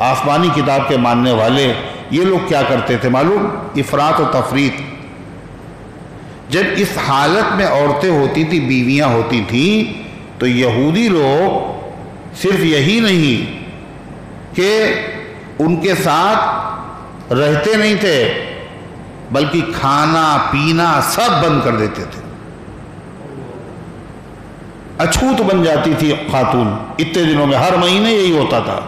آسمانی کتاب کے ماننے والے، یہ لوگ کیا کرتے تھے معلوم؟ افراط و تفریط۔ جب اس حالت میں عورتیں ہوتی تھیں، بیویاں ہوتی تھیں، تو یہودی لوگ صرف یہی نہیں کہ ان کے ساتھ رہتے نہیں تھے، بلکہ کھانا پینا سب بند کر دیتے تھے۔ اچھوت بن جاتی تھی خاتون اتنے دنوں میں، ہر مہینے یہی ہوتا تھا۔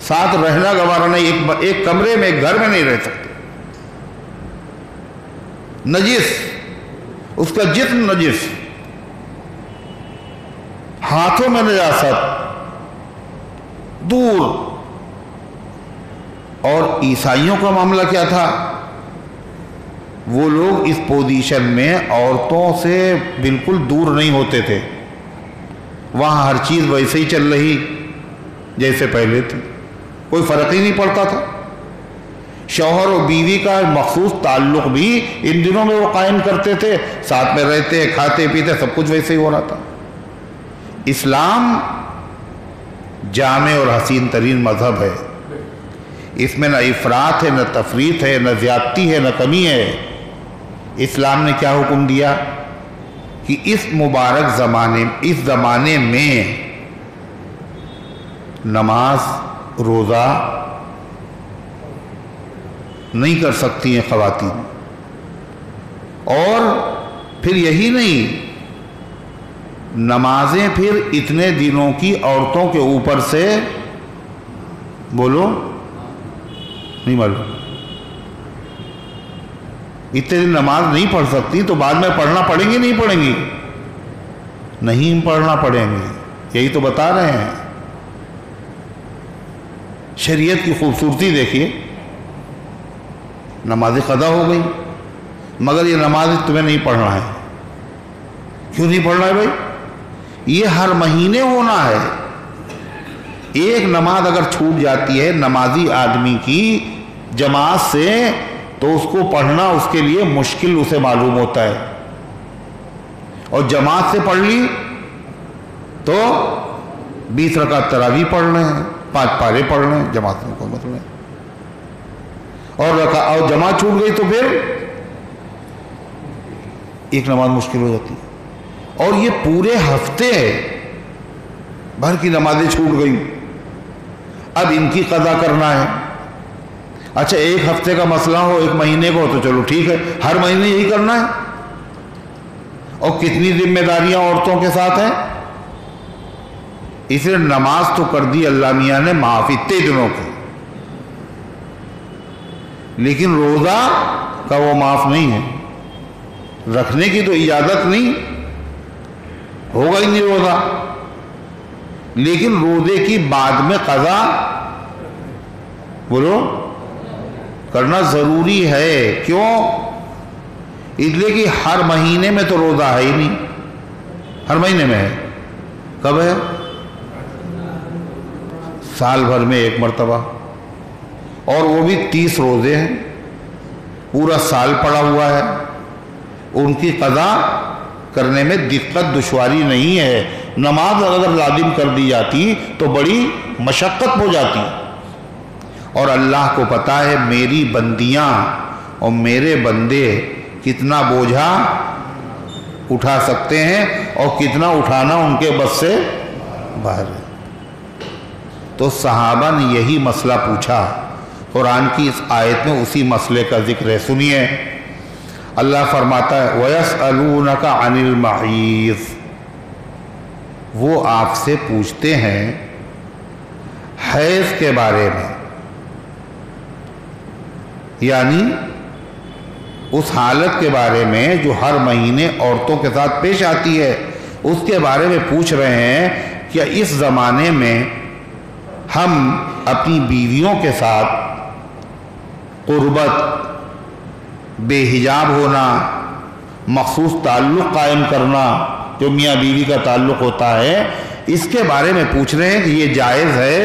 ساتھ رہنا گوارا نہیں، ایک کمرے میں ایک گھر میں نہیں رہ سکتے۔ نجس، اس کا جسم نجس، ہاتھوں میں نجاست، دور۔ اور عیسائیوں کا معاملہ کیا تھا؟ وہ لوگ اس پوزیشن میں عورتوں سے بالکل دور نہیں ہوتے تھے، وہاں ہر چیز ویسے ہی چل رہی جیسے پہلے تھی، کوئی فرق ہی نہیں پڑتا تھا۔ شوہر و بیوی کا مخصوص تعلق بھی ان دنوں میں وہ قائم کرتے تھے، ساتھ میں رہتے، کھاتے پیتے، سب کچھ ویسے ہی ہو رہا تھا۔ اسلام جامع اور حسین ترین مذہب ہے، اس میں نہ افراط ہے، نہ تفریط ہے، نہ زیادتی ہے، نہ کمی ہے۔ اسلام نے کیا حکم دیا کہ اس مبارک زمانے میں نماز روزہ نہیں کر سکتی ہیں خواتین، اور پھر یہی نہیں، نمازیں پھر اتنے دنوں کی عورتوں کے اوپر سے، بولو نہیں معلوم، اتنے دن نماز نہیں پڑھ سکتی تو بعد میں پڑھنا پڑیں گی نہیں پڑھیں گی؟ نہیں پڑھنا پڑیں گی، یہی تو بتا رہے ہیں۔ شریعت کی خوبصورتی دیکھیے، نماز قضا ہو گئی، مگر یہ نماز تمہیں نہیں پڑھنا ہے۔ کیوں نہیں پڑھنا ہے بھائی؟ یہ ہر مہینے ہونا ہے۔ ایک نماز اگر چھوٹ جاتی ہے نمازی آدمی کی جماعت سے، تو اس کو پڑھنا اس کے لیے مشکل اسے معلوم ہوتا ہے، اور جماعت سے پڑھ لی تو 20 رکعت تراویح پڑھ رہے ہیں، 5 پارے پڑھ رہے ہیں، جماعت میں کوئی مطلب نہیں، اور جماعت چھوٹ گئی تو پھر ایک نماز مشکل ہو جاتی ہے۔ اور یہ پورے ہفتے بھر کی نمازیں چھوٹ گئی، اب ان کی قضا کرنا ہے۔ اچھا ایک ہفتے کا مسئلہ ہو، ایک مہینے کو ہو تو چلو ٹھیک ہے، ہر مہینے یہی کرنا ہے؟ اور کتنی ذمہ داریاں عورتوں کے ساتھ ہیں۔ اس لیے نماز تو کر دی اللہ میاں نے معاف اتنے دنوں کی، لیکن روزہ کا وہ معاف نہیں ہے، رکھنے کی تو اجازت نہیں، ہوگا ہی نہیں روزہ، لیکن روزے کی بعد میں قضا بولو کرنا ضروری ہے۔ کیوں؟ اس لیے کہ ہر مہینے میں تو روزہ ہے ہی نہیں، ہر مہینے میں ہے. کب ہے؟ سال بھر میں ایک مرتبہ، اور وہ بھی 30 روزے ہیں، پورا سال پڑا ہوا ہے. ان کی قضا کرنے میں دقت دشواری نہیں ہے. نماز اگر لازم کر دی جاتی تو بڑی مشقت ہو جاتی، اور اللہ کو پتا ہے میری بندیاں اور میرے بندے کتنا بوجھا اٹھا سکتے ہیں اور کتنا اٹھانا ان کے بس سے باہر ہے. تو صحابہ نے یہی مسئلہ پوچھا. قرآن کی اس آیت میں اسی مسئلے کا ذکر ہے. سنیے، اللہ فرماتا ہے وَيَسْأَلُونَكَ عَنِ الْمَحِيضِ، وہ آپ سے پوچھتے ہیں حیض کے بارے میں، یعنی اس حالت کے بارے میں جو ہر مہینے عورتوں کے ساتھ پیش آتی ہے، اس کے بارے میں پوچھ رہے ہیں کہ اس زمانے میں ہم اپنی بیویوں کے ساتھ قربت، بے حجاب ہونا، مخصوص تعلق قائم کرنا جو میاں بیوی کا تعلق ہوتا ہے، اس کے بارے میں پوچھ رہے ہیں کہ یہ جائز ہے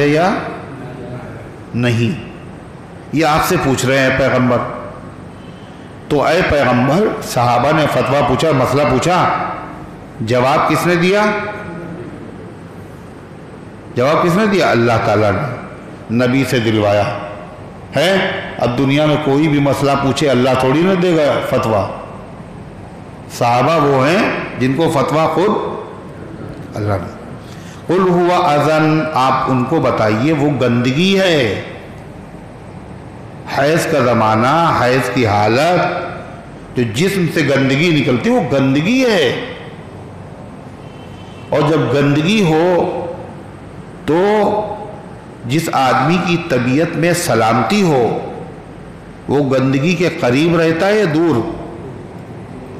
یا نہیں. یہ آپ سے پوچھ رہے ہیں پیغمبر. تو اے پیغمبر، صحابہ نے فتویٰ پوچھا، مسئلہ پوچھا، جواب کس نے دیا؟ جواب کس نے دیا؟ اللہ تعالیٰ نے نبی سے دلوایا ہے. اب دنیا میں کوئی بھی مسئلہ پوچھے اللہ تھوڑی نہ دے گا فتویٰ. صحابہ وہ ہیں جن کو فتویٰ خود اللہ نے. قل ہوا اذن، آپ ان کو بتائیے وہ گندگی ہے. حیض کا زمانہ، حیض کی حالت، جو جسم سے گندگی نکلتی وہ گندگی ہے. اور جب گندگی ہو تو جس آدمی کی طبیعت میں سلامتی ہو وہ گندگی کے قریب رہتا ہے یا دور؟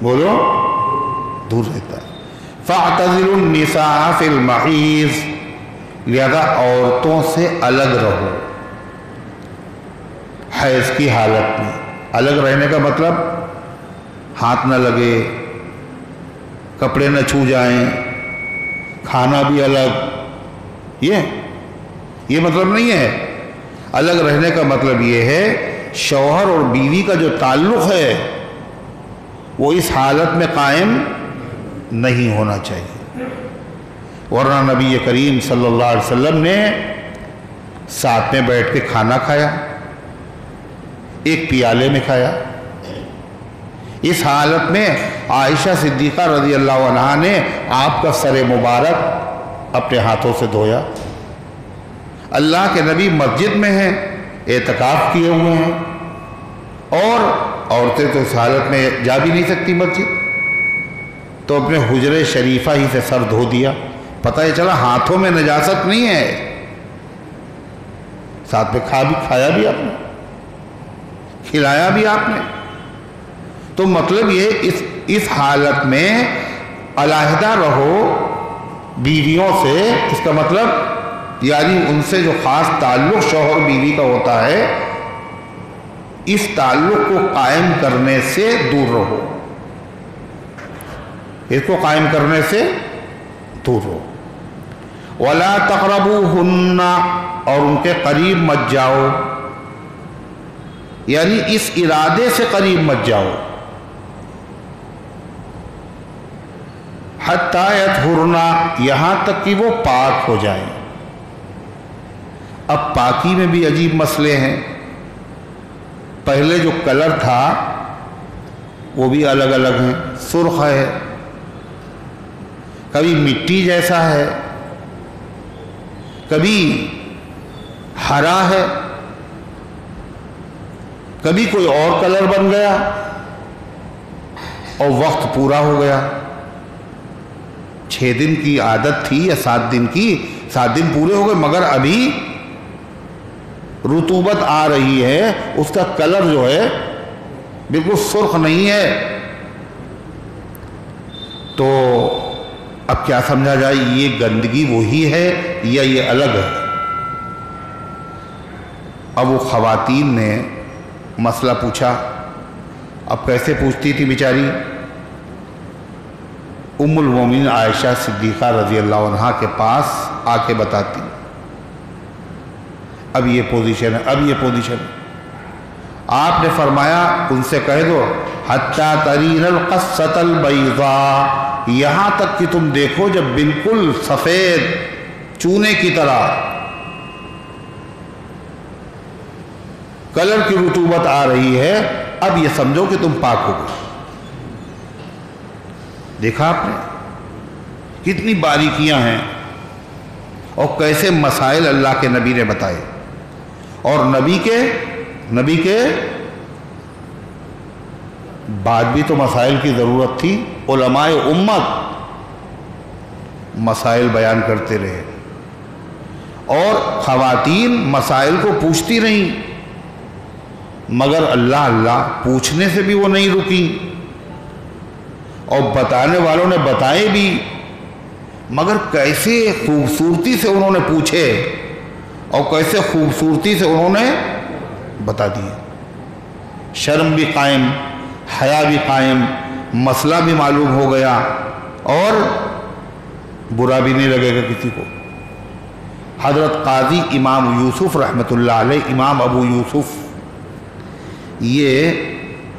بولو، دور رہتا ہے. فَاعْتَزِلُوا النِّسَاءَ فِي الْمَحِيضِ، لہذا عورتوں سے الگ رہو حیض کی حالت میں. الگ رہنے کا مطلب ہاتھ نہ لگے، کپڑے نہ چھو جائیں، کھانا بھی الگ. یہ مطلب نہیں ہے. الگ رہنے کا مطلب یہ ہے شوہر اور بیوی کا جو تعلق ہے وہ اس حالت میں قائم نہیں ہونا چاہیے. ورنہ نبی کریم صلی اللہ علیہ وسلم نے ساتھ میں بیٹھ کے کھانا کھایا، ایک پیالے میں کھایا. اس حالت میں عائشہ صدیقہ رضی اللہ عنہا نے آپ کا سر مبارک اپنے ہاتھوں سے دھویا. اللہ کے نبی مسجد میں ہیں، اعتکاف کیے ہوئے ہیں، اور عورتیں تو اس حالت میں جا بھی نہیں سکتی مسجد، تو اپنے حجرے شریفہ ہی سے سر دھو دیا. پتہ یہ چلا ہاتھوں میں نجاست نہیں ہے. ساتھ میں کھایا بھی آپ نے، کھلایا بھی آپ نے. تو مطلب یہ اس حالت میں علیحدہ رہو بیویوں سے. اس کا مطلب یعنی ان سے جو خاص تعلق شوہر بیوی کا ہوتا ہے، اس تعلق کو قائم کرنے سے دور رہو. اس کو قائم کرنے سے دور رہو. وَلَا تَقْرَبُوهُنَّ، اور ان کے قریب مت جاؤ، یعنی اس ارادے سے قریب مت جاؤ. حَتَّى يَطْهُرْنَ، یہاں تک کہ وہ پاک ہو جائیں. اب پاکی میں بھی عجیب مسئلے ہیں. پہلے جو کلر تھا وہ بھی الگ الگ ہیں. سرخ ہے، کبھی مٹی جیسا ہے، کبھی ہرا ہے، کبھی کوئی اور کلر بن گیا، اور وقت پورا ہو گیا. 6 دن کی عادت تھی یا 7 دن کی، 7 دن پورے ہو گئے مگر ابھی رطوبت آ رہی ہے. اس کا کلر جو ہے بالکل سرخ نہیں ہے. تو اب کیا سمجھا جائے، یہ گندگی وہی ہے یا یہ الگ ہے؟ اب وہ خواتین نے مسئلہ پوچھا اب کیسے پوچھتی تھی بیچاری؟ ام المومنین عائشہ صدیقہ رضی اللہ عنہا کے پاس آ کے بتاتی، اب یہ پوزیشن ہے، اب یہ پوزیشن ہے۔ آپ نے فرمایا ان سے کہہ دو حتی ترین القصۃ البیضاء، یہاں تک کہ تم دیکھو جب بالکل سفید چونے کی طرح کلر کی رطوبت آ رہی ہے، اب یہ سمجھو کہ تم پاک ہو گئے۔ دیکھا آپ نے کتنی باریکیاں ہیں اور کیسے مسائل اللہ کے نبی نے بتائے، اور نبی کے بعد بھی تو مسائل کی ضرورت تھی، علماء امت مسائل بیان کرتے رہے اور خواتین مسائل کو پوچھتی رہیں، مگر اللہ پوچھنے سے بھی وہ نہیں رکی، اور بتانے والوں نے بتائے بھی، مگر کیسے خوبصورتی سے انہوں نے پوچھے اور کیسے خوبصورتی سے انہوں نے بتا دیے۔ شرم بھی قائم، حیا بھی قائم، مسئلہ بھی معلوم ہو گیا اور برا بھی نہیں لگے گا کسی کو۔ حضرت قاضی امام یوسف رحمۃ اللہ علیہ، امام ابو یوسف، یہ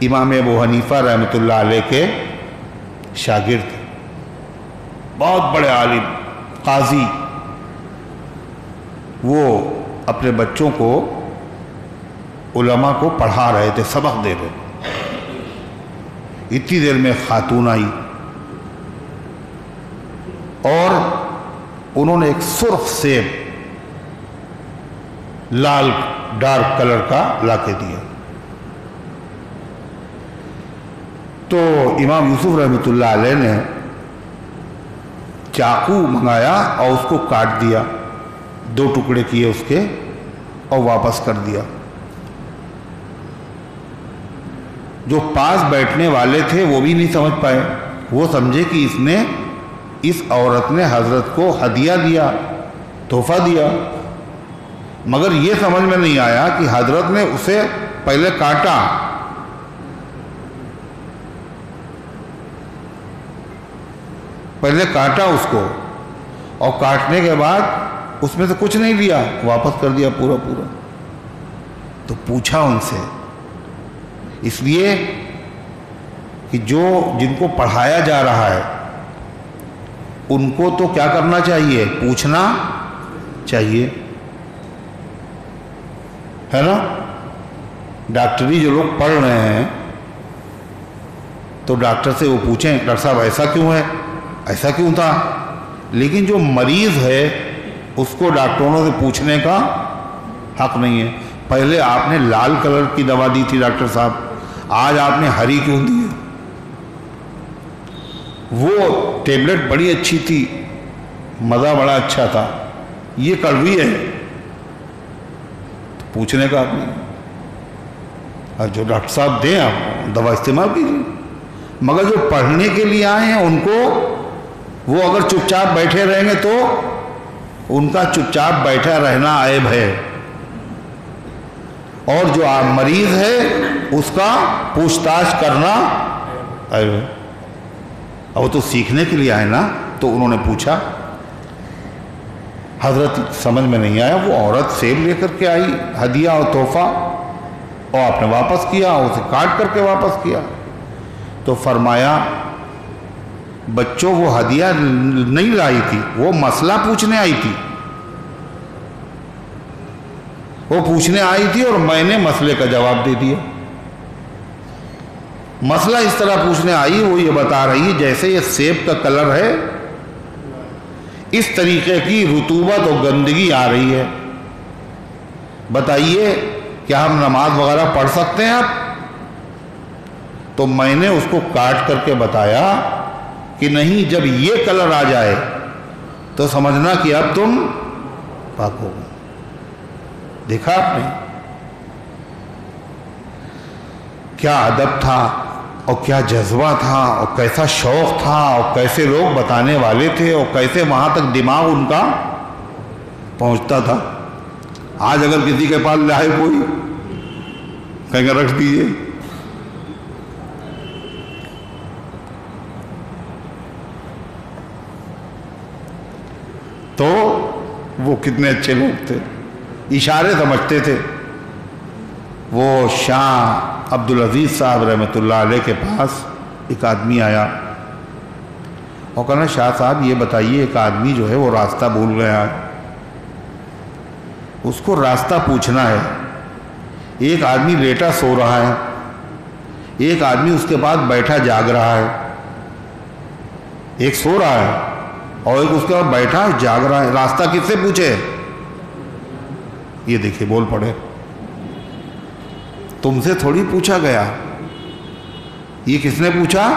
امام ابو حنیفہ رحمۃ اللہ علیہ کے شاگرد، بہت بڑے عالم قاضی، وہ اپنے بچوں کو علماء کو پڑھا رہے تھے، سبق دے رہے تھے۔ اتنی دیر میں خاتون آئی اور انہوں نے ایک سرخ سیب لال ڈارک کلر کا لا کے دیا، تو امام یوسف رحمۃ اللہ علیہ نے چاقو منگایا اور اس کو کاٹ دیا، 2 ٹکڑے کیے اس کے اور واپس کر دیا۔ جو پاس بیٹھنے والے تھے وہ بھی نہیں سمجھ پائے، وہ سمجھے کہ اس عورت نے حضرت کو ہدیہ دیا، تحفہ دیا، مگر یہ سمجھ میں نہیں آیا کہ حضرت نے اسے پہلے کاٹا، اس کو، اور کاٹنے کے بعد اس میں سے کچھ نہیں لیا، واپس کر دیا پورا۔ تو پوچھا ان سے، اس لیے کہ جن کو پڑھایا جا رہا ہے ان کو تو کیا کرنا چاہیے؟ پوچھنا چاہیے، ہے نا؟ ڈاکٹری جو لوگ پڑھ رہے ہیں تو ڈاکٹر سے وہ پوچھیں ڈاکٹر صاحب ایسا کیوں ہے، ایسا کیوں تھا، لیکن جو مریض ہے اس کو ڈاکٹروں سے پوچھنے کا حق نہیں ہے۔ پہلے آپ نے لال کلر کی دوا دی تھی ڈاکٹر صاحب، آج آپ نے ہری کیوں دی ہے؟ وہ ٹیبلٹ بڑی اچھی تھی، مزہ بڑا اچھا تھا، یہ کڑوی ہے، تو پوچھنے کا آپ نے، اور جو ڈاکٹر صاحب دیں آپ دوا استعمال کیجیے، مگر جو پڑھنے کے لیے آئے ہیں ان کو، وہ اگر چپ چاپ بیٹھے رہیں گے تو ان کا چپ چاپ بیٹھا رہنا عیب ہے، اور جو مریض ہے اس کا پوچھ تاچھ کرنا عیب ہے۔ اور وہ تو سیکھنے کے لیے آئے نا، تو انہوں نے پوچھا، حضرت سمجھ میں نہیں آیا، وہ عورت سیب لے کر کے آئی ہدیہ اور تحفہ، اور آپ نے واپس کیا، اسے کاٹ کر کے واپس کیا، تو فرمایا بچوں وہ ہدیہ نہیں لائی تھی، وہ مسئلہ پوچھنے آئی تھی، وہ پوچھنے آئی تھی اور میں نے مسئلے کا جواب دے دیا۔ مسئلہ اس طرح پوچھنے آئی، وہ یہ بتا رہی ہے جیسے یہ سیب کا کلر ہے اس طریقے کی رطوبت اور گندگی آ رہی ہے، بتائیے کیا ہم نماز وغیرہ پڑھ سکتے ہیں اب؟ تو میں نے اس کو کاٹ کر کے بتایا کہ نہیں، جب یہ کلر آ جائے تو سمجھنا کہ اب تم پاک ہو گئے۔ دیکھا آپ نے کیا ادب تھا اور کیا جذبہ تھا اور کیسا شوق تھا اور کیسے لوگ بتانے والے تھے اور کیسے وہاں تک دماغ ان کا پہنچتا تھا۔ آج اگر کسی کے پاس لائے کوئی کہیں گے رکھ دیجئے، وہ کتنے اچھے لوگ تھے، اشارے سمجھتے تھے۔ وہ شاہ عبدالعزیز صاحب رحمۃ اللہ علیہ کے پاس ایک آدمی آیا اور کہنا شاہ صاحب یہ بتائیے ایک آدمی جو ہے وہ راستہ بھول گیا ہے، اس کو راستہ پوچھنا ہے۔ ایک آدمی لیٹا سو رہا ہے، ایک آدمی اس کے بعد بیٹھا جاگ رہا ہے، ایک سو رہا ہے اور ایک اس کے بعد بیٹھا جاگ رہا ہے، راستہ کس سے پوچھے؟ یہ دیکھیں بول پڑے، تم سے تھوڑی پوچھا گیا، یہ کس نے پوچھا؟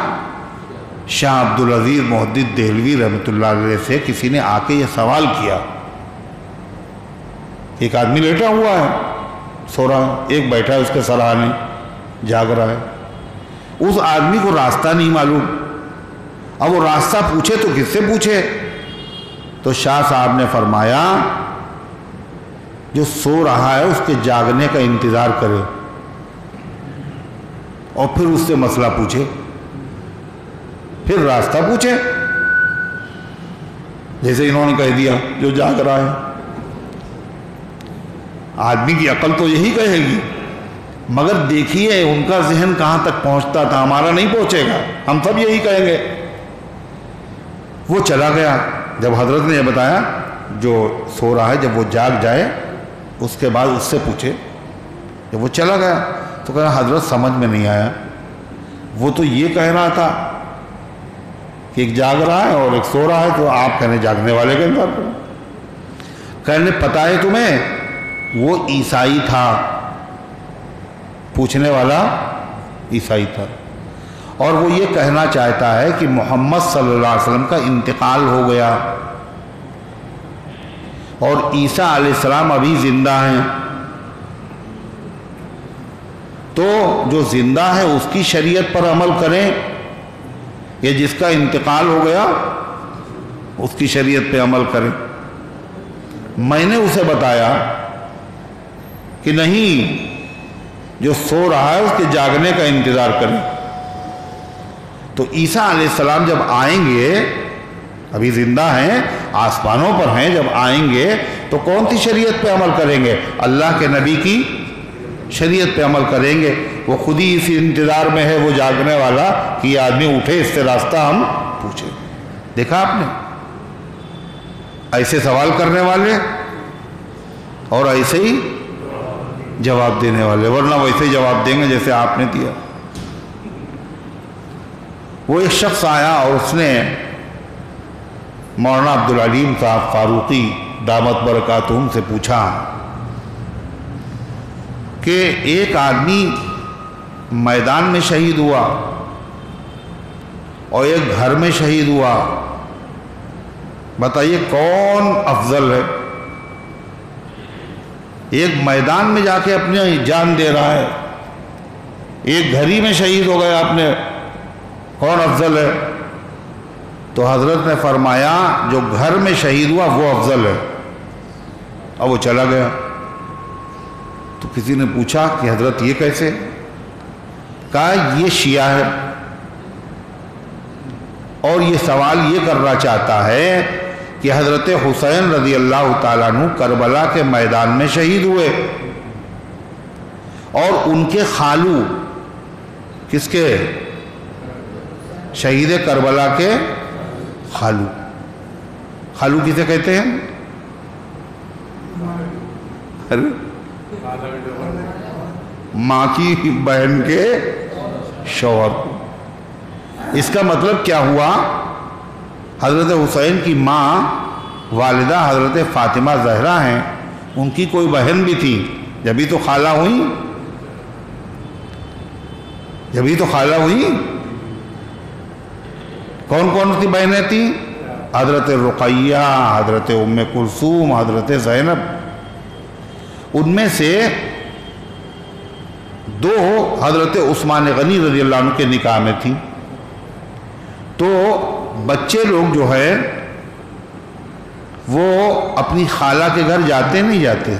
شاہ عبدالعزیز محدث دہلوی رحمۃ اللہ علیہ سے کسی نے آ کے یہ سوال کیا۔ ایک آدمی لیٹا ہوا ہے سو رہا ہے، ایک بیٹھا ہے اس کے سراہنے جاگ رہا ہے، اس آدمی کو راستہ نہیں معلوم، اب وہ راستہ پوچھے تو کس سے پوچھے؟ تو شاہ صاحب نے فرمایا جو سو رہا ہے اس کے جاگنے کا انتظار کرے اور پھر اس سے مسئلہ پوچھے، پھر راستہ پوچھے۔ جیسے انہوں نے کہہ دیا جو جاگ رہا ہے، آدمی کی عقل تو یہی کہے گی، مگر دیکھیے ان کا ذہن کہاں تک پہنچتا تھا، ہمارا نہیں پہنچے گا، ہم سب یہی کہیں گے۔ وہ چلا گیا، جب حضرت نے یہ بتایا جو سو رہا ہے جب وہ جاگ جائے اس کے بعد اس سے پوچھے۔ جب وہ چلا گیا تو کہا حضرت سمجھ میں نہیں آیا، وہ تو یہ کہہ رہا تھا کہ ایک جاگ رہا ہے اور ایک سو رہا ہے، تو آپ کہنے جاگنے والے کا انتظار کرو۔ کہنے پتہ ہے تمہیں وہ عیسائی تھا، پوچھنے والا عیسائی تھا، اور وہ یہ کہنا چاہتا ہے کہ محمد صلی اللہ علیہ وسلم کا انتقال ہو گیا اور عیسیٰ علیہ السلام ابھی زندہ ہیں، تو جو زندہ ہے اس کی شریعت پر عمل کریں، یا جس کا انتقال ہو گیا اس کی شریعت پہ عمل کریں۔ میں نے اسے بتایا کہ نہیں، جو سو رہا ہے اس کے جاگنے کا انتظار کریں۔ تو عیسیٰ علیہ السلام جب آئیں گے، ابھی زندہ ہیں، آسمانوں پر ہیں، جب آئیں گے تو کون سی شریعت پہ عمل کریں گے؟ اللہ کے نبی کی شریعت پہ عمل کریں گے۔ وہ خود ہی اسی انتظار میں ہے وہ جاگنے والا کہ یہ آدمی اٹھے، اس سے راستہ ہم پوچھیں۔ دیکھا آپ نے، ایسے سوال کرنے والے اور ایسے ہی جواب دینے والے، ورنہ ویسے ہی جواب دیں گے جیسے آپ نے دیا۔ وہ ایک شخص آیا اور اس نے مولانا عبدالعلیم صاحب فاروقی دامت برکاتہم سے پوچھا کہ ایک آدمی میدان میں شہید ہوا اور ایک گھر میں شہید ہوا، بتائیے کون افضل ہے؟ ایک میدان میں جا کے اپنی جان دے رہا ہے، ایک گھر ہی میں شہید ہو گیا اپنے، کون افضل ہے؟ تو حضرت نے فرمایا جو گھر میں شہید ہوا وہ افضل ہے۔ اب وہ چلا گیا تو کسی نے پوچھا کہ حضرت یہ کیسے؟ کہا یہ شیعہ ہے اور یہ سوال یہ کرنا چاہتا ہے کہ حضرت حسین رضی اللہ تعالیٰ عنہ کربلا کے میدان میں شہید ہوئے اور ان کے خالو، کس کے؟ شہید کربلا کے خالو۔ خالو کسے کہتے ہیں؟ ماں کی بہن کے شوہر کو۔ اس کا مطلب کیا ہوا؟ حضرت حسین کی ماں والدہ حضرت فاطمہ زہرا ہیں، ان کی کوئی بہن بھی تھی، جبھی تو خالہ ہوئی، جبھی تو خالہ ہوئی۔ کون کون سی بہنیں تھیں؟ حضرت رقیہ، حضرت ام کلثوم، حضرت زینب۔ ان میں سے دو حضرت عثمان غنی رضی اللہ عنہ کے نکاح میں تھیں، تو بچے لوگ جو ہے وہ اپنی خالہ کے گھر جاتے نہیں جاتے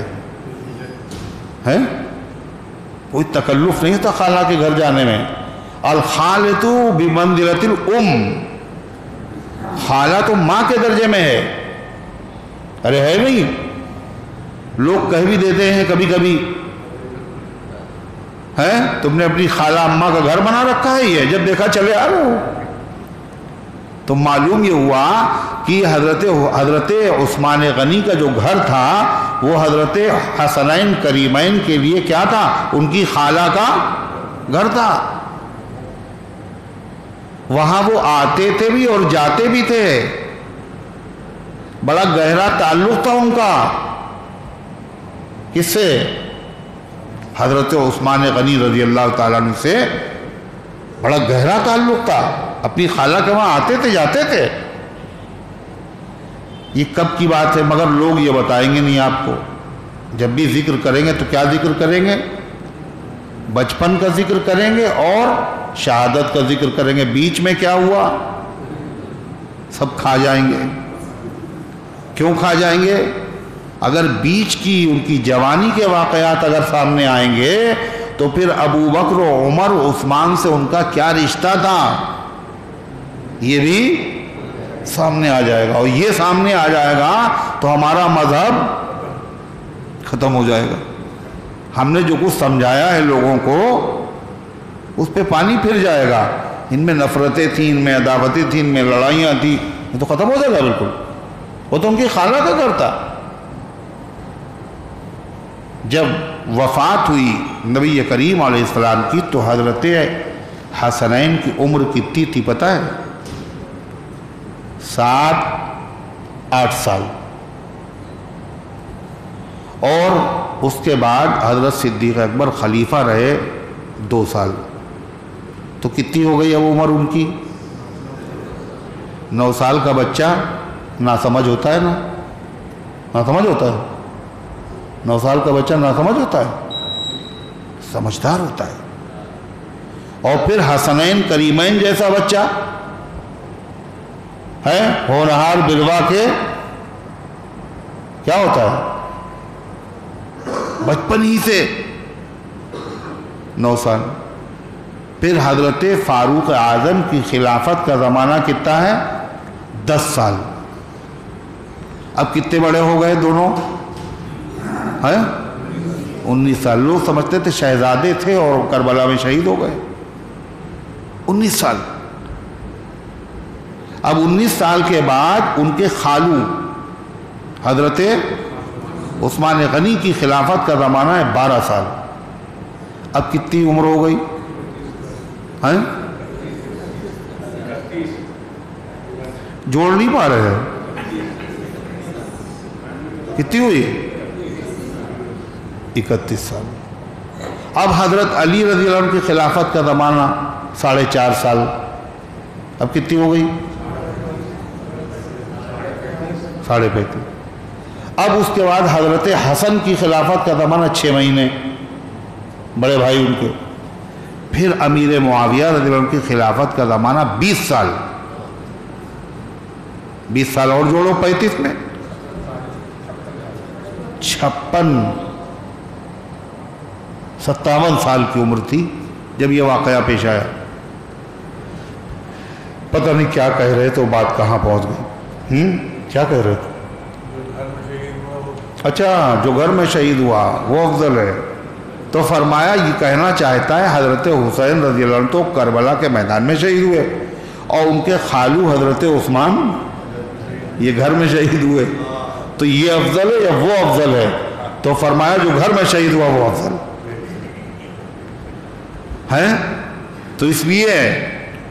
ہیں؟ کوئی تکلف نہیں ہوتا خالہ کے گھر جانے میں۔ الخالۃ بمنزلۃ الام، خالہ تو ماں کے درجے میں ہے، ارے ہے نہیں، لوگ کہہ بھی دیتے ہیں کبھی کبھی، ہے تم نے اپنی خالہ اماں کا گھر بنا رکھا ہے، یہ جب دیکھا چلے آ رہے ہو۔ تو معلوم یہ ہوا کہ حضرت عثمان غنی کا جو گھر تھا وہ حضرت حسنین کریمین کے لیے کیا تھا؟ ان کی خالہ کا گھر تھا۔ وہاں وہ آتے تھے بھی اور جاتے بھی تھے، بڑا گہرا تعلق تھا ان کا۔ کس سے؟ حضرت عثمان غنی رضی اللہ تعالیٰ عنہ سے بڑا گہرا تعلق تھا، اپنی خالہ کے وہاں آتے تھے جاتے تھے۔ یہ کب کی بات ہے؟ مگر لوگ یہ بتائیں گے نہیں آپ کو، جب بھی ذکر کریں گے تو کیا ذکر کریں گے؟ بچپن کا ذکر کریں گے اور شہادت کا ذکر کریں گے۔ بیچ میں کیا ہوا؟ سب کھا جائیں گے۔ کیوں کھا جائیں گے؟ اگر بیچ کی ان کی جوانی کے واقعات اگر سامنے آئیں گے تو پھر ابو بکر و عمر و عثمان سے ان کا کیا رشتہ تھا یہ بھی سامنے آ جائے گا، اور یہ سامنے آ جائے گا تو ہمارا مذہب ختم ہو جائے گا۔ ہم نے جو کچھ سمجھایا ہے لوگوں کو اس پہ پانی پھر جائے گا۔ ان میں نفرتیں تھیں، ان میں عداوتیں تھیں، ان میں لڑائیاں تھیں، یہ تو ختم ہو جائے گا بالکل۔ وہ تو ان کی خالہ کا گھر تھا۔ جب وفات ہوئی نبی کریم علیہ السلام کی تو حضرت حسنین کی عمر کتنی تھی پتہ ہے؟ 7-8 سال۔ اور اس کے بعد حضرت صدیق اکبر خلیفہ رہے 2 سال۔ تو کتنی ہو گئی اب عمر ان کی؟ 9 سال کا بچہ ناسمجھ ہوتا ہے نا؟ ناسمجھ ہوتا ہے؟ 9 سال کا بچہ ناسمجھ ہوتا ہے؟ سمجھدار ہوتا ہے۔ اور پھر حسنین کریمین جیسا بچہ ہے ہونہار بلوا کے کیا ہوتا ہے؟ بچپن ہی سے 9 سال۔ پھر حضرت فاروق اعظم کی خلافت کا زمانہ کتنا ہے؟ 10 سال۔ اب کتنے بڑے ہو گئے دونوں؟ 19 سال۔ لوگ سمجھتے تھے شہزادے تھے اور کربلا میں شہید ہو گئے۔ 19 سال۔ اب 19 سال کے بعد ان کے خالو حضرت عثمان غنی کی خلافت کا زمانہ ہے 12 سال۔ اب کتنی عمر ہو گئی؟ جوڑ نہیں پا رہے ہیں؟ کتنی ہوئی؟ 31 سال۔ اب حضرت علی رضی اللہ عنہ کی خلافت کا زمانہ 4.5 سال۔ اب کتنی ہو گئی؟ 35.5۔ اب اس کے بعد حضرت حسن کی خلافت کا زمانہ 6 مہینے، بڑے بھائی ان کے۔ پھر امیر معاویہ رضی اللہ عنہ کی خلافت کا زمانہ 20 سال۔ 20 سال اور جوڑو 35 میں 57 سال کی عمر تھی جب یہ واقعہ پیش آیا۔ پتہ نہیں کیا کہہ رہے تو بات کہاں پہنچ گئی؟ کیا کہہ رہے تھے؟ اچھا، جو گھر میں شہید ہوا وہ افضل ہے۔ تو فرمایا یہ کہنا چاہتا ہے حضرت حسین رضی اللہ عنہ تو کربلا کے میدان میں شہید ہوئے، اور ان کے خالو حضرت عثمان یہ گھر میں شہید ہوئے، تو یہ افضل ہے یا وہ افضل ہے؟ تو فرمایا جو گھر میں شہید ہوا وہ افضل ہے۔ تو اس لیے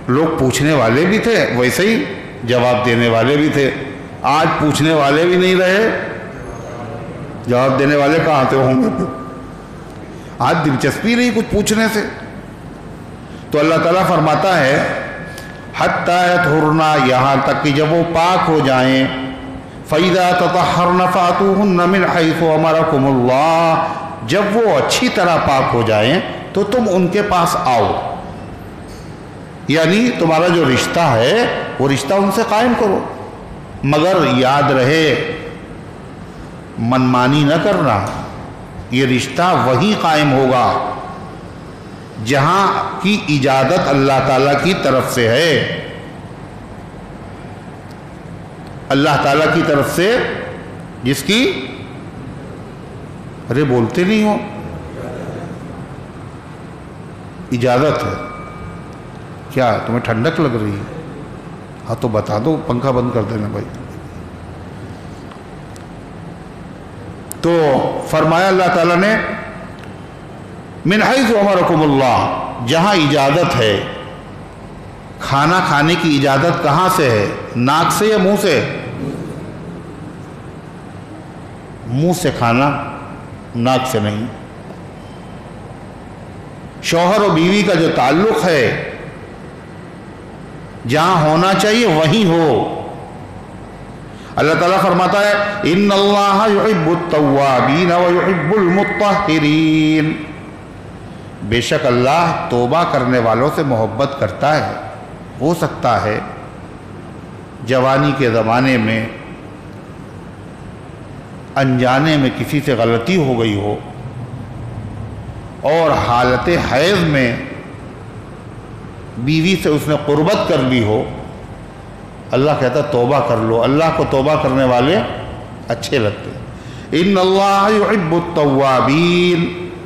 لوگ پوچھنے والے بھی تھے، ویسے ہی جواب دینے والے بھی تھے۔ آج پوچھنے والے بھی نہیں رہے، جواب دینے والے کہاں آتے ہوں گے؟ آج دلچسپی نہیں کچھ پوچھنے سے۔ تو اللہ تعالیٰ فرماتا ہے حَتَّى يَطْهُرْنَا، یہاں تک کہ جب وہ پاک ہو جائیں، فَإِذَا تَطَهَّرْنَ فَأْتُوهُنَّ مِنْ حَيْثُ أَمَرَكُمُ اللَّهُ، جب وہ اچھی طرح پاک ہو جائیں تو تم ان کے پاس آؤ، یعنی تمہارا جو رشتہ ہے وہ رشتہ ان سے قائم کرو، مگر یاد رہے منمانی نہ کرنا۔ یہ رشتہ وہی قائم ہوگا جہاں کی اجازت اللہ تعالیٰ کی طرف سے ہے۔ اللہ تعالیٰ کی طرف سے جس کی ارے بولتے نہیں ہو اجازت ہے. کیا تمہیں ٹھنڈک لگ رہی ہے؟ ہاں تو بتا دو، پنکھا بند کر دینا بھائی. تو فرمایا اللہ تعالیٰ نے من حیث امرکم اللہ، جہاں اجازت ہے. کھانا کھانے کی اجازت کہاں سے ہے؟ ناک سے یا منہ سے؟ منہ سے کھانا، ناک سے نہیں. شوہر و بیوی کا جو تعلق ہے جہاں ہونا چاہیے وہیں ہو. اللہ تعالیٰ فرماتا ہے ان اللہ یحب التوابین ویحب المطہرین، بے شک اللہ توبہ کرنے والوں سے محبت کرتا ہے. ہو سکتا ہے جوانی کے زمانے میں انجانے میں کسی سے غلطی ہو گئی ہو اور حالت حیض میں بیوی سے اس نے قربت کر لی ہو. اللہ کہتا توبہ کر لو. اللہ کو توبہ کرنے والے اچھے لگتے. ان اللہ یحب التوابین،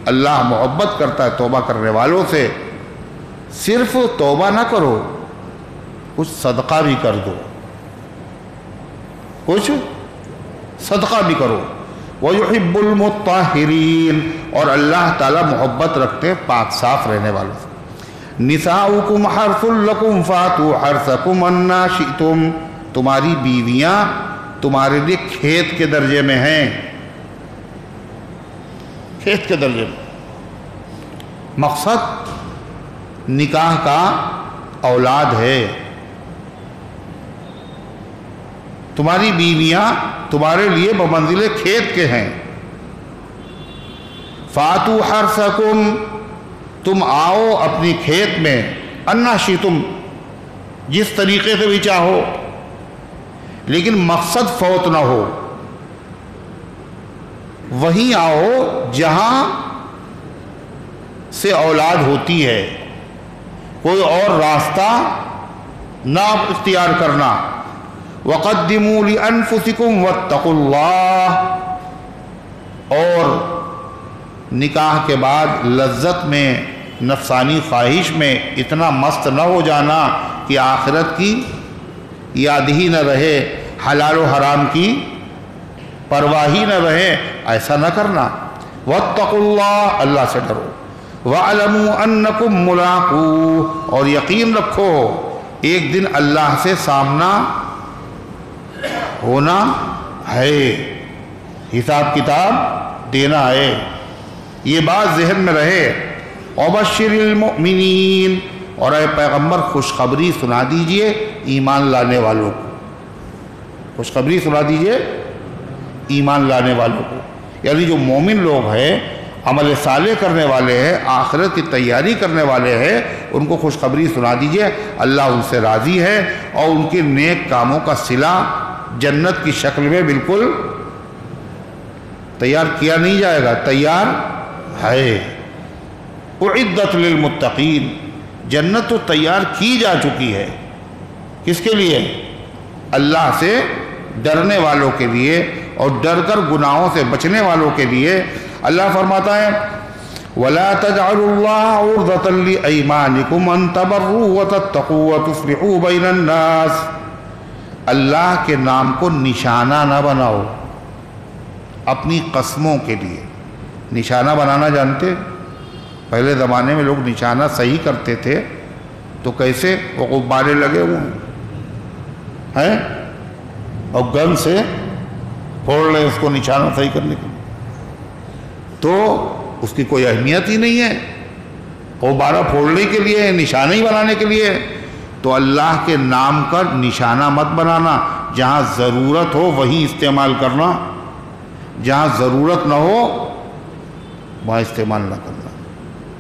اللہ محبت کرتا ہے توبہ کرنے والوں سے. صرف توبہ نہ کرو، کچھ صدقہ بھی کر دو، کچھ صدقہ بھی کرو. وَيُحِبُّ الْمُطَّهِرِينَ، اور اللہ تعالیٰ محبت رکھتے ہیں پاک صاف رہنے والوں سے. نِسَاؤُكُمْ حَرْثٌ لَكُمْ فَأْتُوا حَرْثَكُمْ أَنَّا شِئْتُمْ، تمہاری بیویاں تمہارے لیے کھیت کے درجے میں ہیں. کھیت کے درجے میں. مقصد نکاح کا اولاد ہے. تمہاری بیویاں تمہارے لیے بمنزل کھیت کے ہیں. فاتو حرثکم، تم آؤ اپنی کھیت میں. انا شئتم، جس طریقے سے بھی چاہو، لیکن مقصد فوت نہ ہو. وہیں آؤ جہاں سے اولاد ہوتی ہے، کوئی اور راستہ نہ اختیار کرنا. وَقَدِّمُوا لِأَنفُسِكُمْ وَاتَّقُوا اللَّهَ، اور نکاح کے بعد لذت میں، نفسانی خواہش میں اتنا مست نہ ہو جانا کہ آخرت کی یاد ہی نہ رہے، حلال و حرام کی پرواہ ہی نہ رہے. ایسا نہ کرنا. وَاتَّقُوا اللَّهَ، اللہ سے ڈرو. وَاعْلَمُوا أَنَّكُمْ مُلَاقُوهُ، اور یقین رکھو ایک دن اللہ سے سامنا ہونا ہے، حساب کتاب دینا ہے. یہ بات ذہن میں رہے. وَبَشِّرِ الْمُؤْمِنِينَ، اور اے پیغمبر خوشخبری سنا دیجئے ایمان لانے والوں کو. خوشخبری سنا دیجئے ایمان لانے والوں کو، یعنی جو مومن لوگ ہیں، عمل صالح کرنے والے ہیں، آخرت کی تیاری کرنے والے ہیں، ان کو خوشخبری سنا دیجئے اللہ ان سے راضی ہے اور ان کے نیک کاموں کا صلہ جنت کی شکل میں بالکل تیار کیا نہیں جائے گا، تیار ہے. اعدت للمتقین، جنت تو تیار کی جا چکی ہے. کس کے لیے؟ اللہ سے ڈرنے والوں کے لیے اور ڈر کر گناہوں سے بچنے والوں کے لیے. اللہ فرماتا ہے وَلَا تَجْعَلُوا اللَّهَ عُرْضَةً لِأَيْمَانِكُمْ أَن تَبَرُّوا وَتَتَّقُوا وَتُصْلِحُوا بَيْنَ النَّاسِ، اللہ کے نام کو نشانہ نہ بناؤ اپنی قسموں کے لیے. نشانہ بنانا جانتے؟ پہلے زمانے میں لوگ نشانہ صحیح کرتے تھے تو کیسے؟ وہ غبارے لگے ہوئے ہیں اور گن سے پھوڑ لیں اس کو نشانہ صحیح کرنے کے لیے، تو اس کی کوئی اہمیت ہی نہیں ہے. غبارہ پھوڑنے کے لیے، نشانہ ہی بنانے کے لیے. تو اللہ کے نام کا نشانہ مت بنانا. جہاں ضرورت ہو وہیں استعمال کرنا، جہاں ضرورت نہ ہو وہاں استعمال نہ کرنا.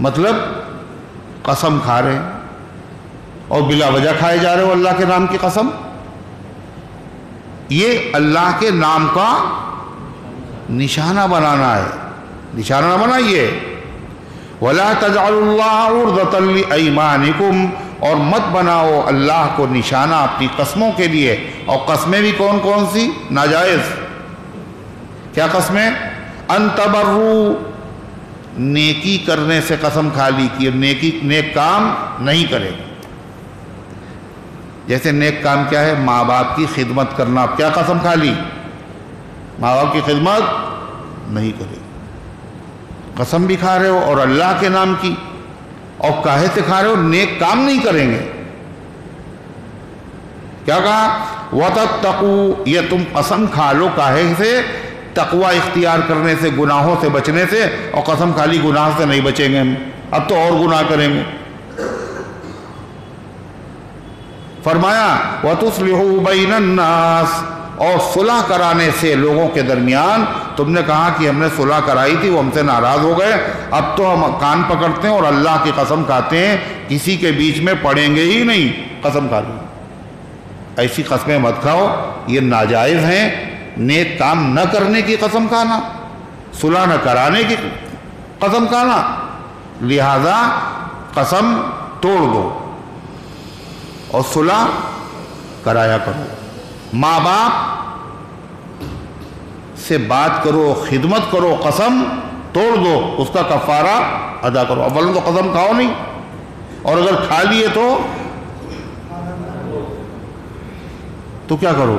مطلب قسم کھا رہے ہیں اور بلا وجہ کھائے جا رہے ہو اللہ کے نام کی قسم، یہ اللہ کے نام کا نشانہ بنانا ہے. نشانہ نہ بنائیے. وَلَا تَجْعَلُوا اللَّهَ عُرْضَةً لِأَيْمَانِكُمْ، اور مت بناؤ اللہ کو نشانہ اپنی قسموں کے لیے. اور قسمیں بھی کون کون سی؟ ناجائز. کیا قسمیں؟ ان تبرو، نیکی کرنے سے قسم کھا لی کہ نیک کام نہیں کرے گا۔ جیسے نیک کام کیا ہے؟ ماں باپ کی خدمت کرنا۔ کیا قسم کھا لی؟ ماں باپ کی خدمت نہیں کرے گا۔ قسم بھی کھا رہے ہو اور اللہ کے نام کی، اور کاہے سے کھا رہے ہو؟ نیک کام نہیں کریں گے۔ کیا کہا؟ وَتَتَّقُوا، یہ تم قسم کھا لو کاہے سے؟ تقوی اختیار کرنے سے، گناہوں سے بچنے سے، اور قسم کھا لی گناہ سے نہیں بچیں گے ہم، اب تو اور گناہ کریں گے۔ فرمایا وَتُصْلِحُوا بَيْنَ النَّاسِ، اور صلح کرانے سے لوگوں کے درمیان۔ تم نے کہا کہ ہم نے صلح کرائی تھی، وہ ہم سے ناراض ہو گئے، اب تو ہم کان پکڑتے ہیں اور اللہ کی قسم کھاتے ہیں کسی کے بیچ میں پڑیں گے ہی نہیں، قسم کھا لی۔ ایسی قسمیں مت کھاؤ، یہ ناجائز ہیں۔ نیک کام نہ کرنے کی قسم کھانا، صلح نہ کرانے کی قسم کھانا، لہذا قسم توڑ دو اور صلح کرایا کرو۔ ماں باپ سے بات کرو، خدمت کرو، قسم توڑ دو، اس کا کفارہ ادا کرو۔ اول تو قسم کھاؤ نہیں، اور اگر کھا لیے تو کیا کرو؟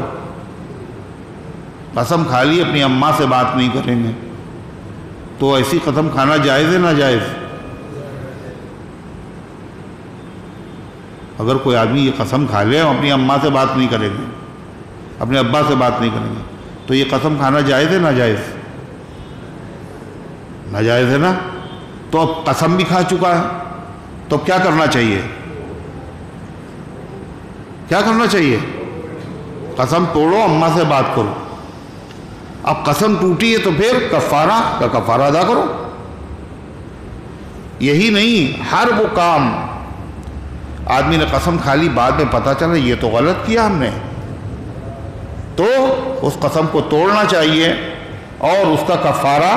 قسم کھا لی اپنی اماں سے بات نہیں کریں گے، تو ایسی قسم کھانا جائز ہے ناجائز؟ اگر کوئی آدمی یہ قسم کھا لے اپنی اماں سے بات نہیں کریں گے، اپنے ابا سے بات نہیں کریں گے، تو یہ قسم کھانا جائز ہے ناجائز؟ ناجائز ہے نا؟ تو اب قسم بھی کھا چکا ہے، تو کیا کرنا چاہیے؟ کیا کرنا چاہیے؟ قسم توڑو، اماں سے بات کرو۔ اب قسم ٹوٹی ہے تو پھر کفارہ کا کفارہ ادا کرو۔ یہی نہیں، ہر وہ کام آدمی نے قسم کھا لی، بعد میں پتہ چلا یہ تو غلط کیا ہم نے، تو اس قسم کو توڑنا چاہیے اور اس کا کفارہ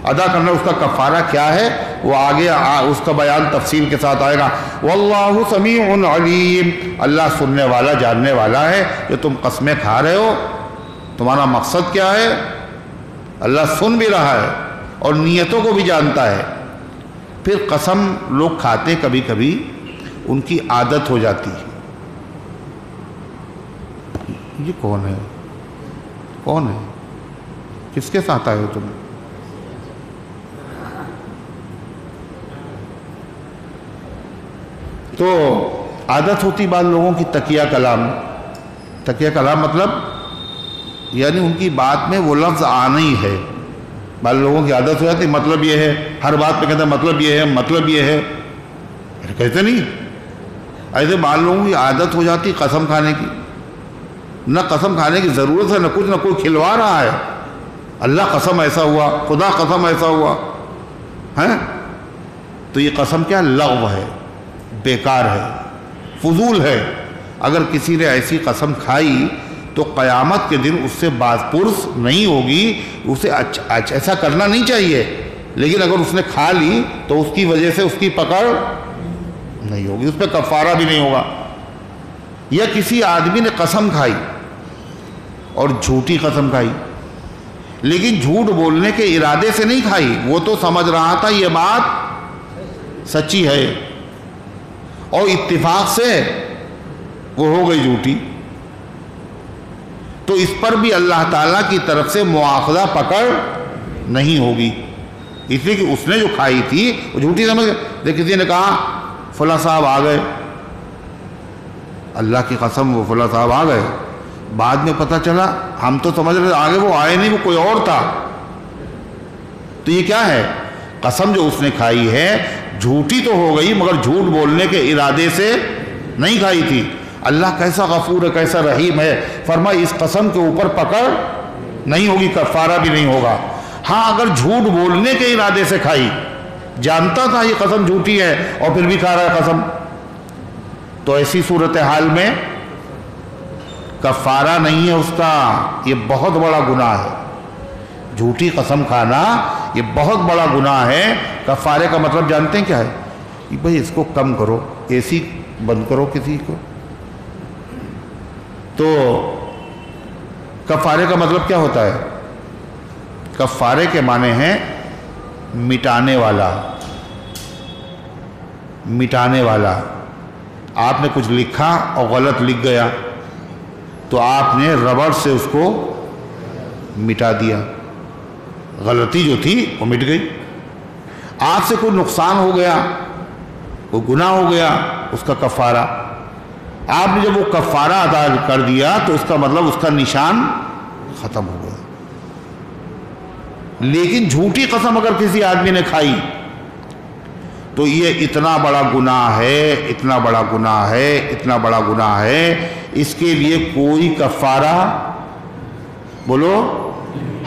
ادا کرنا۔ اس کا کفارہ کیا ہے وہ آگے اس کا بیان تفصیل کے ساتھ آئے گا۔ واللہ سمیع علیم، اللہ سننے والا جاننے والا ہے۔ جو تم قسمیں کھا رہے ہو تمہارا مقصد کیا ہے، اللہ سن بھی رہا ہے اور نیتوں کو بھی جانتا ہے۔ پھر قسم لوگ کھاتے کبھی کبھی ان کی عادت ہو جاتی ہے۔ یہ کون ہے؟ کون ہے؟ کس کے ساتھ آئے ہو تم؟ تو عادت ہوتی بعض لوگوں کی تکیہ کلام۔ تکیہ کلام مطلب یعنی ان کی بات میں وہ لفظ آنا ہی ہے۔ بعض لوگوں کی عادت ہو جاتی مطلب یہ ہے، ہر بات پہ کہتے ہیں مطلب یہ ہے، مطلب یہ ہے، کہتے نہیں ایسے۔ بعض لوگوں کی عادت ہو جاتی قسم کھانے کی، نہ قسم کھانے کی ضرورت ہے، نہ کوئی کھلوا رہا ہے۔ اللہ قسم ایسا ہوا، خدا قسم ایسا ہوا ہے، تو یہ قسم کیا؟ لغو ہے، بیکار ہے، فضول ہے۔ اگر کسی نے ایسی قسم کھائی تو قیامت کے دن اس سے باز پرس نہیں ہوگی، اسے ایسا کرنا نہیں چاہیے، لیکن اگر اس نے کھا لی تو اس کی وجہ سے اس کی پکڑ نہیں ہوگی، اس پہ کفارہ بھی نہیں ہوگا۔ یا کسی آدمی نے قسم کھائی اور جھوٹی قسم کھائی، لیکن جھوٹ بولنے کے ارادے سے نہیں کھائی، وہ تو سمجھ رہا تھا یہ بات سچی ہے اور اتفاق سے وہ ہو گئی جھوٹی، تو اس پر بھی اللہ تعالیٰ کی طرف سے مواخذہ پکڑ نہیں ہوگی، اس لیے کہ اس نے جو کھائی تھی وہ جھوٹی سمجھ گئے۔ کسی نے کہا فلاں صاحب آ گئے، اللہ کی قسم وہ فلاں صاحب آ گئے، بعد میں پتہ چلا ہم تو سمجھ رہے آگے وہ آئے نہیں، وہ کوئی اور تھا، تو یہ کیا ہے؟ قسم جو اس نے کھائی ہے جھوٹی تو ہو گئی، مگر جھوٹ بولنے کے ارادے سے نہیں کھائی تھی۔ اللہ کیسا غفور ہے، کیسا رحیم ہے، فرمایا اس قسم کے اوپر پکڑ نہیں ہوگی، کفارہ بھی نہیں ہوگا۔ ہاں اگر جھوٹ بولنے کے ارادے سے کھائی، جانتا تھا یہ قسم جھوٹی ہے اور پھر بھی کھا رہا ہے قسم، تو ایسی صورتحال میں کفارہ نہیں ہے اس کا، یہ بہت بڑا گناہ ہے۔ جھوٹی قسم کھانا یہ بہت بڑا گناہ ہے۔ کفارے کا مطلب جانتے ہیں کیا ہے؟ کہ بھئی اس کو کم کرو، اے سی بند کرو کسی کو، تو کفارے کا مطلب کیا ہوتا ہے؟ کفارے کے معنی ہیں مٹانے والا، مٹانے والا۔ آپ نے کچھ لکھا اور غلط لکھ گیا تو آپ نے ربڑ سے اس کو مٹا دیا، غلطی جو تھی وہ مٹ گئی۔ آپ سے کوئی نقصان ہو گیا، کوئی گناہ ہو گیا، اس کا کفارہ آپ نے جب وہ کفارہ ادا کر دیا تو اس کا مطلب اس کا نشان ختم ہو گیا۔ لیکن جھوٹی قسم اگر کسی آدمی نے کھائی تو یہ اتنا بڑا گناہ ہے، اتنا بڑا گناہ ہے، اتنا بڑا گناہ ہے، اس کے لیے کوئی کفارہ بولو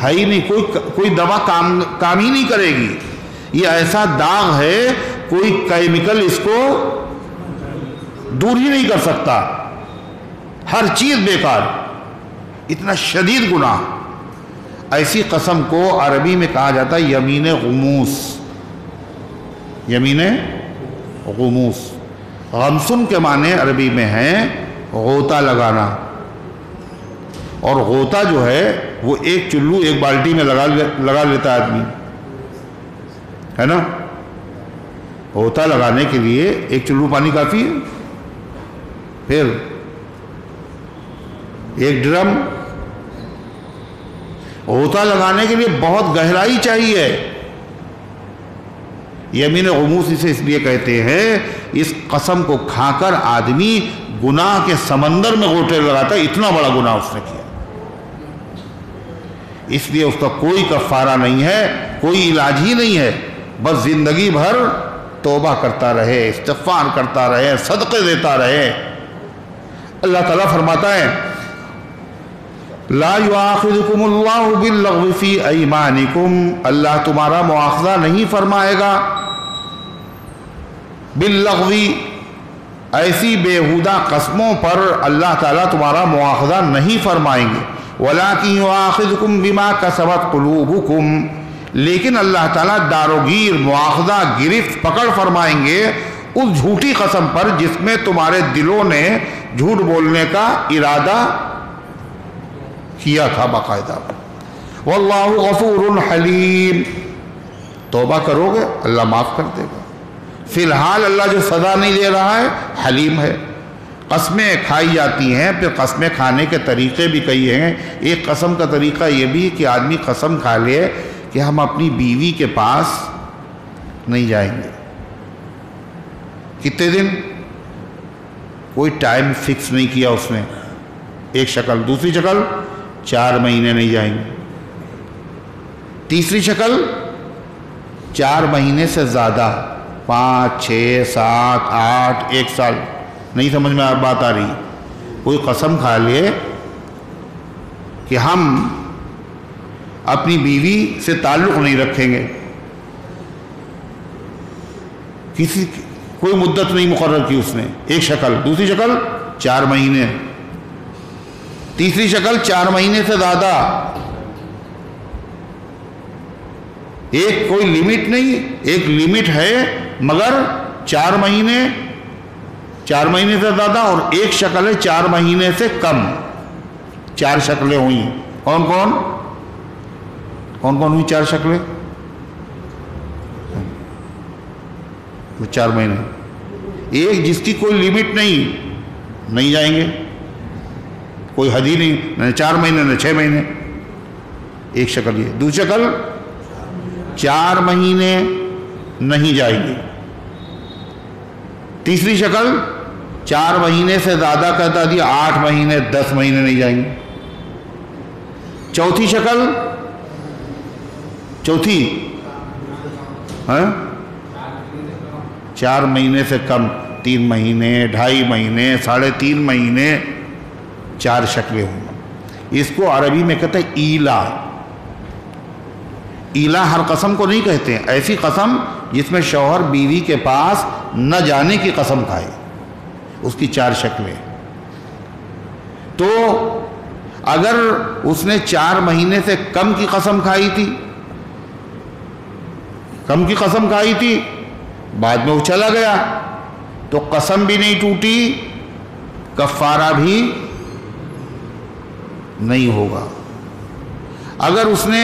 ہے ہی نہیں، کوئی دوا کام ہی نہیں کرے گی۔ یہ ایسا داغ ہے کوئی کیمیکل اس کو دور ہی نہیں کر سکتا، ہر چیز بیکار، اتنا شدید گناہ۔ ایسی قسم کو عربی میں کہا جاتا ہے یمین غموس، یمین غموس۔ غمسن کے معنی عربی میں ہیں غوطہ لگانا، اور غوطہ جو ہے وہ ایک چلو ایک بالٹی میں لگا لیتا ہے آدمی، ہے نا؟ غوطہ لگانے کے لیے ایک چلو پانی کافی ہے، پھر ایک ڈرم۔ غوطہ لگانے کے لیے بہت گہرائی چاہیے۔ یمین غموس اسے اس لیے کہتے ہیں، اس قسم کو کھا کر آدمی گناہ کے سمندر میں غوطے لگاتا ہے، اتنا بڑا گناہ اس نے کیا، اس لیے اس کا کوئی کفارہ نہیں ہے، کوئی علاج ہی نہیں ہے، بس زندگی بھر توبہ کرتا رہے، استغفار کرتا رہے، صدقے دیتا رہے۔ اللہ تعالیٰ فرماتا ہے لا یؤاخذکم اللہ باللغو فی ایمانکم، اللہ تمہارا مواخذہ نہیں فرمائے گا باللغو، ایسی بیہودہ قسموں پر اللہ تعالیٰ تمہارا مواخذہ نہیں فرمائیں گے، ولیکن یؤاخذکم بما کسبت قلوبکم، لیکن اللہ تعالیٰ داروگیر، مواخذہ، گرفت، پکڑ فرمائیں گے اس جھوٹی قسم پر جس میں تمہارے دلوں نے جھوٹ بولنے کا ارادہ کیا تھا باقاعدہ۔ واللہ غفور حلیم، توبہ کرو گے اللہ معاف کر دے گا۔ فی الحال اللہ جو سزا نہیں دے رہا ہے، حلیم ہے۔ قسمیں کھائی جاتی ہیں، پھر قسمیں کھانے کے طریقے بھی کئی ہیں۔ ایک قسم کا طریقہ یہ بھی کہ آدمی قسم کھا لے کہ ہم اپنی بیوی کے پاس نہیں جائیں گے۔ کتنے دن؟ کوئی ٹائم فکس نہیں کیا اس نے، ایک شکل۔ دوسری شکل 4 مہینے نہیں جائیں گے۔ تیسری شکل 4 مہینے سے زیادہ، 5 6 7 8 1 سال۔ نہیں سمجھ میں بات آ رہی؟ کوئی قسم کھا لے کہ ہم اپنی بیوی سے تعلق نہیں رکھیں گے، کوئی مدت نہیں مقرر کی اس نے، ایک شکل۔ دوسری شکل 4 مہینے، تیسری شکل 4 مہینے سے زیادہ۔ ایک کوئی لیمٹ نہیں، ایک لیمٹ ہے مگر 4 مہینے، 4 مہینے سے زیادہ، اور ایک شکل ہے 4 مہینے سے کم۔ 4 شکلیں ہوئیں۔ کون کون ہوئی 4 شکلیں؟ 4 مہینے۔ ایک جس کی کوئی لیمٹ نہیں جائیں گے، کوئی حد ہی نہیں، نہ 4 مہینے نہ 6 مہینے، ایک شکل یہ۔ دوسری شکل 4 مہینے نہیں جائیں گے۔ تیسری شکل 4 مہینے سے زیادہ کہتا دیا، 8 مہینے 10 مہینے نہیں جائیں گے۔ چوتھی شکل، چوتھی 4 مہینے سے کم، 3 مہینے 2.5 مہینے 3.5 مہینے، 4 شکلیں ہوں۔ اس کو عربی میں کہتے ہیں ایلا۔ ایلا ہر قسم کو نہیں کہتے ہیں، ایسی قسم جس میں شوہر بیوی کے پاس نہ جانے کی قسم کھائے، اس کی 4 شکلیں۔ تو اگر اس نے 4 مہینے سے کم کی قسم کھائی تھی، بعد میں وہ چلا گیا تو قسم بھی نہیں ٹوٹی، کفارہ بھی نہیں ہوگا۔ اگر اس نے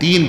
3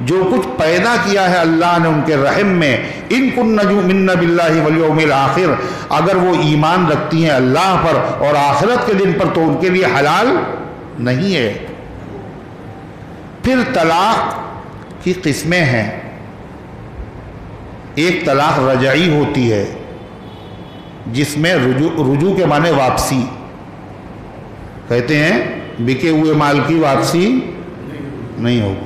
جو کچھ پیدا کیا ہے اللہ نے ان کے رحم میں، ان کن یؤمن باللہ والیوم الآخر، اگر وہ ایمان رکھتی ہیں اللہ پر اور آخرت کے دن پر تو ان کے لیے حلال نہیں ہے۔ پھر طلاق کی قسمیں ہیں۔ ایک طلاق رجعی ہوتی ہے جس میں رجوع کے معنی واپسی، کہتے ہیں بکے ہوئے مال کی واپسی نہیں ہوگی۔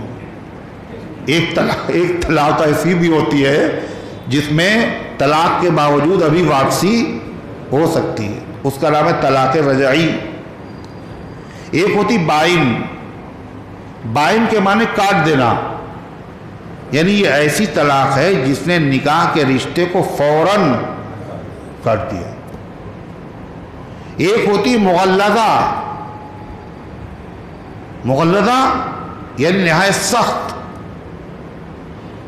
ایک طلاق ایسی بھی ہوتی ہے جس میں طلاق کے باوجود ابھی واپسی ہو سکتی ہے، اس کا نام ہے طلاق رجعی۔ ایک ہوتی بائن، بائن کے معنی کاٹ دینا، یعنی یہ ایسی طلاق ہے جس نے نکاح کے رشتے کو فوراً کاٹ دیا۔ ایک ہوتی مغلظہ، مغلظہ یعنی نہایت سخت،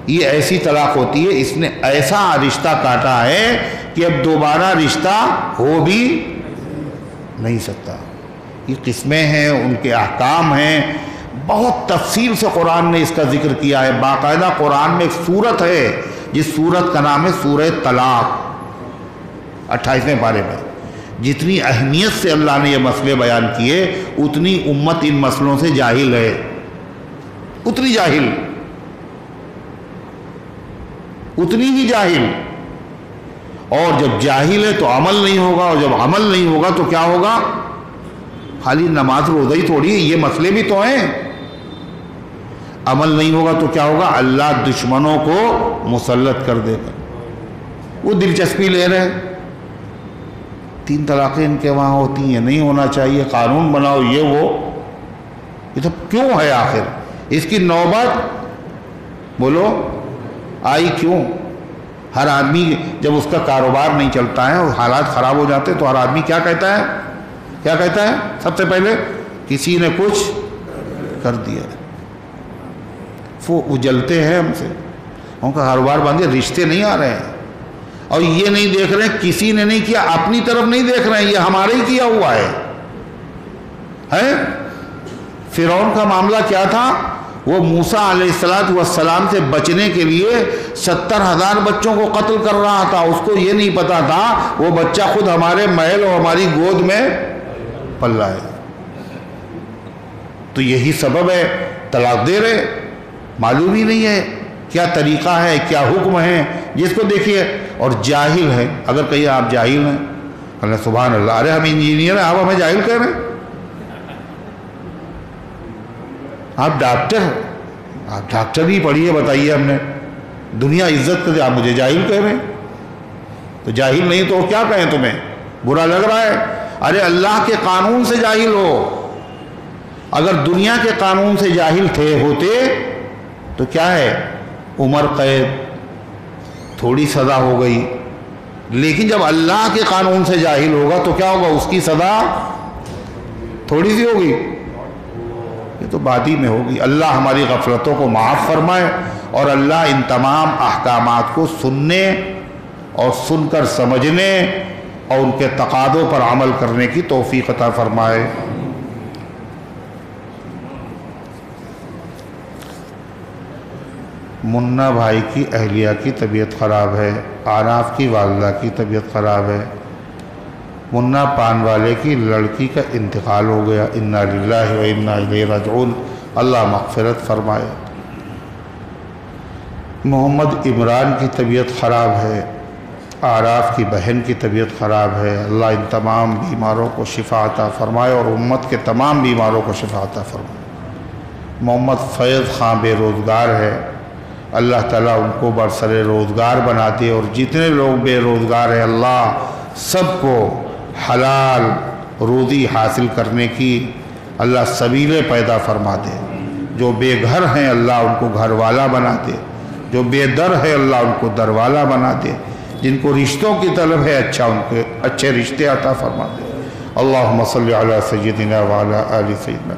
یہ ایسی طلاق ہوتی ہے اس نے ایسا رشتہ کاٹا ہے کہ اب دوبارہ رشتہ ہو بھی نہیں سکتا۔ یہ قسمیں ہیں، ان کے احکام ہیں، بہت تفصیل سے قرآن نے اس کا ذکر کیا ہے۔ باقاعدہ قرآن میں ایک سورت ہے جس سورت کا نام ہے سورہ طلاق، 28ویں پارے میں۔ جتنی اہمیت سے اللہ نے یہ مسئلے بیان کیے اتنی امت ان مسئلوں سے جاہل ہے، اتنی جاہل، اتنی ہی جاہل۔ اور جب جاہل ہے تو عمل نہیں ہوگا، اور جب عمل نہیں ہوگا تو کیا ہوگا؟ خالی نماز روزہ ہی تھوڑی ہے، یہ مسئلے بھی تو ہیں۔ عمل نہیں ہوگا تو کیا ہوگا؟ اللہ دشمنوں کو مسلط کر دے گا۔ وہ دلچسپی لے رہے ہیں، 3 طلاقیں ان کے وہاں ہوتی ہیں، نہیں ہونا چاہیے، قانون بناؤ، یہ وہ، یہ سب کیوں ہے آخر؟ اس کی نوبت بولو آئی کیوں؟ ہر آدمی جب اس کا کاروبار نہیں چلتا ہے اور حالات خراب ہو جاتے تو ہر آدمی کیا کہتا ہے؟ کیا کہتا ہے؟ سب سے پہلے کسی نے کچھ کر دیا، وہ اجلتے ہیں ہم سے، ان کا کاروبار بند ہے، رشتے نہیں آ رہے ہیں، اور یہ نہیں دیکھ رہے ہیں کسی نے نہیں کیا، اپنی طرف نہیں دیکھ رہے ہیں، یہ ہمارے ہی کیا ہوا ہے۔ فرعون کا معاملہ کیا تھا؟ وہ موسیٰ علیہ السلام سے بچنے کے لیے 70,000 بچوں کو قتل کر رہا تھا، اس کو یہ نہیں پتا تھا وہ بچہ خود ہمارے محل اور ہماری گود میں پل رہا ہے۔ تو یہی سبب ہے طلاق دے رہے، معلوم ہی نہیں ہے کیا طریقہ ہے، کیا حکم ہے، جس کو دیکھیے۔ اور جاہل ہے، اگر کہیں آپ جاہل ہیں، اللہ سبحان اللہ، ارے ہم انجینئر ہیں، آپ ہمیں جاہل کہہ رہے ہیں؟ آپ ڈاکٹر ہی پڑھیے، بتائیے ہم نے دنیا عزت کرتے، آپ مجھے جاہل کہہ رہے ہیں؟ تو جاہل نہیں تو کیا کہیں؟ تمہیں برا لگ رہا ہے؟ ارے اللہ کے قانون سے جاہل ہو، اگر دنیا کے قانون سے جاہل ہوتے تو کیا ہے؟ عمر قید، تھوڑی سزا ہو گئی، لیکن جب اللہ کے قانون سے جاہل ہوگا تو کیا ہوگا؟ اس کی سزا تھوڑی سی ہوگی، یہ تو بعد ہی میں ہوگی۔ اللہ ہماری غفلتوں کو معاف فرمائے، اور اللہ ان تمام احکامات کو سننے اور سن کر سمجھنے اور ان کے تقاضوں پر عمل کرنے کی توفیق عطا فرمائے۔ منا بھائی کی اہلیہ کی طبیعت خراب ہے، آراف کی والدہ کی طبیعت خراب ہے، منا پان والے کی لڑکی کا انتقال ہو گیا، انا للہ و انا الیہ راجعون، اللہ مغفرت فرمائے۔ محمد عمران کی طبیعت خراب ہے، آراف کی بہن کی طبیعت خراب ہے، اللہ ان تمام بیماروں کو شفا عطا فرمائے اور امت کے تمام بیماروں کو شفا عطا فرمائے۔ محمد فیض خان بے روزگار ہے، اللہ تعالیٰ ان کو برسر روزگار بنا دے، اور جتنے لوگ بے روزگار ہیں اللہ سب کو حلال روزی حاصل کرنے کی اللہ سبیلیں پیدا فرما دے۔ جو بے گھر ہیں اللہ ان کو گھر والا بنا دے، جو بے در ہے اللہ ان کو در والا بنا دے، جن کو رشتوں کی طلب ہے ان کے اچھے رشتے عطا فرما دے۔ اللہم صلی علی سیدنا وعلی آل سیدنا۔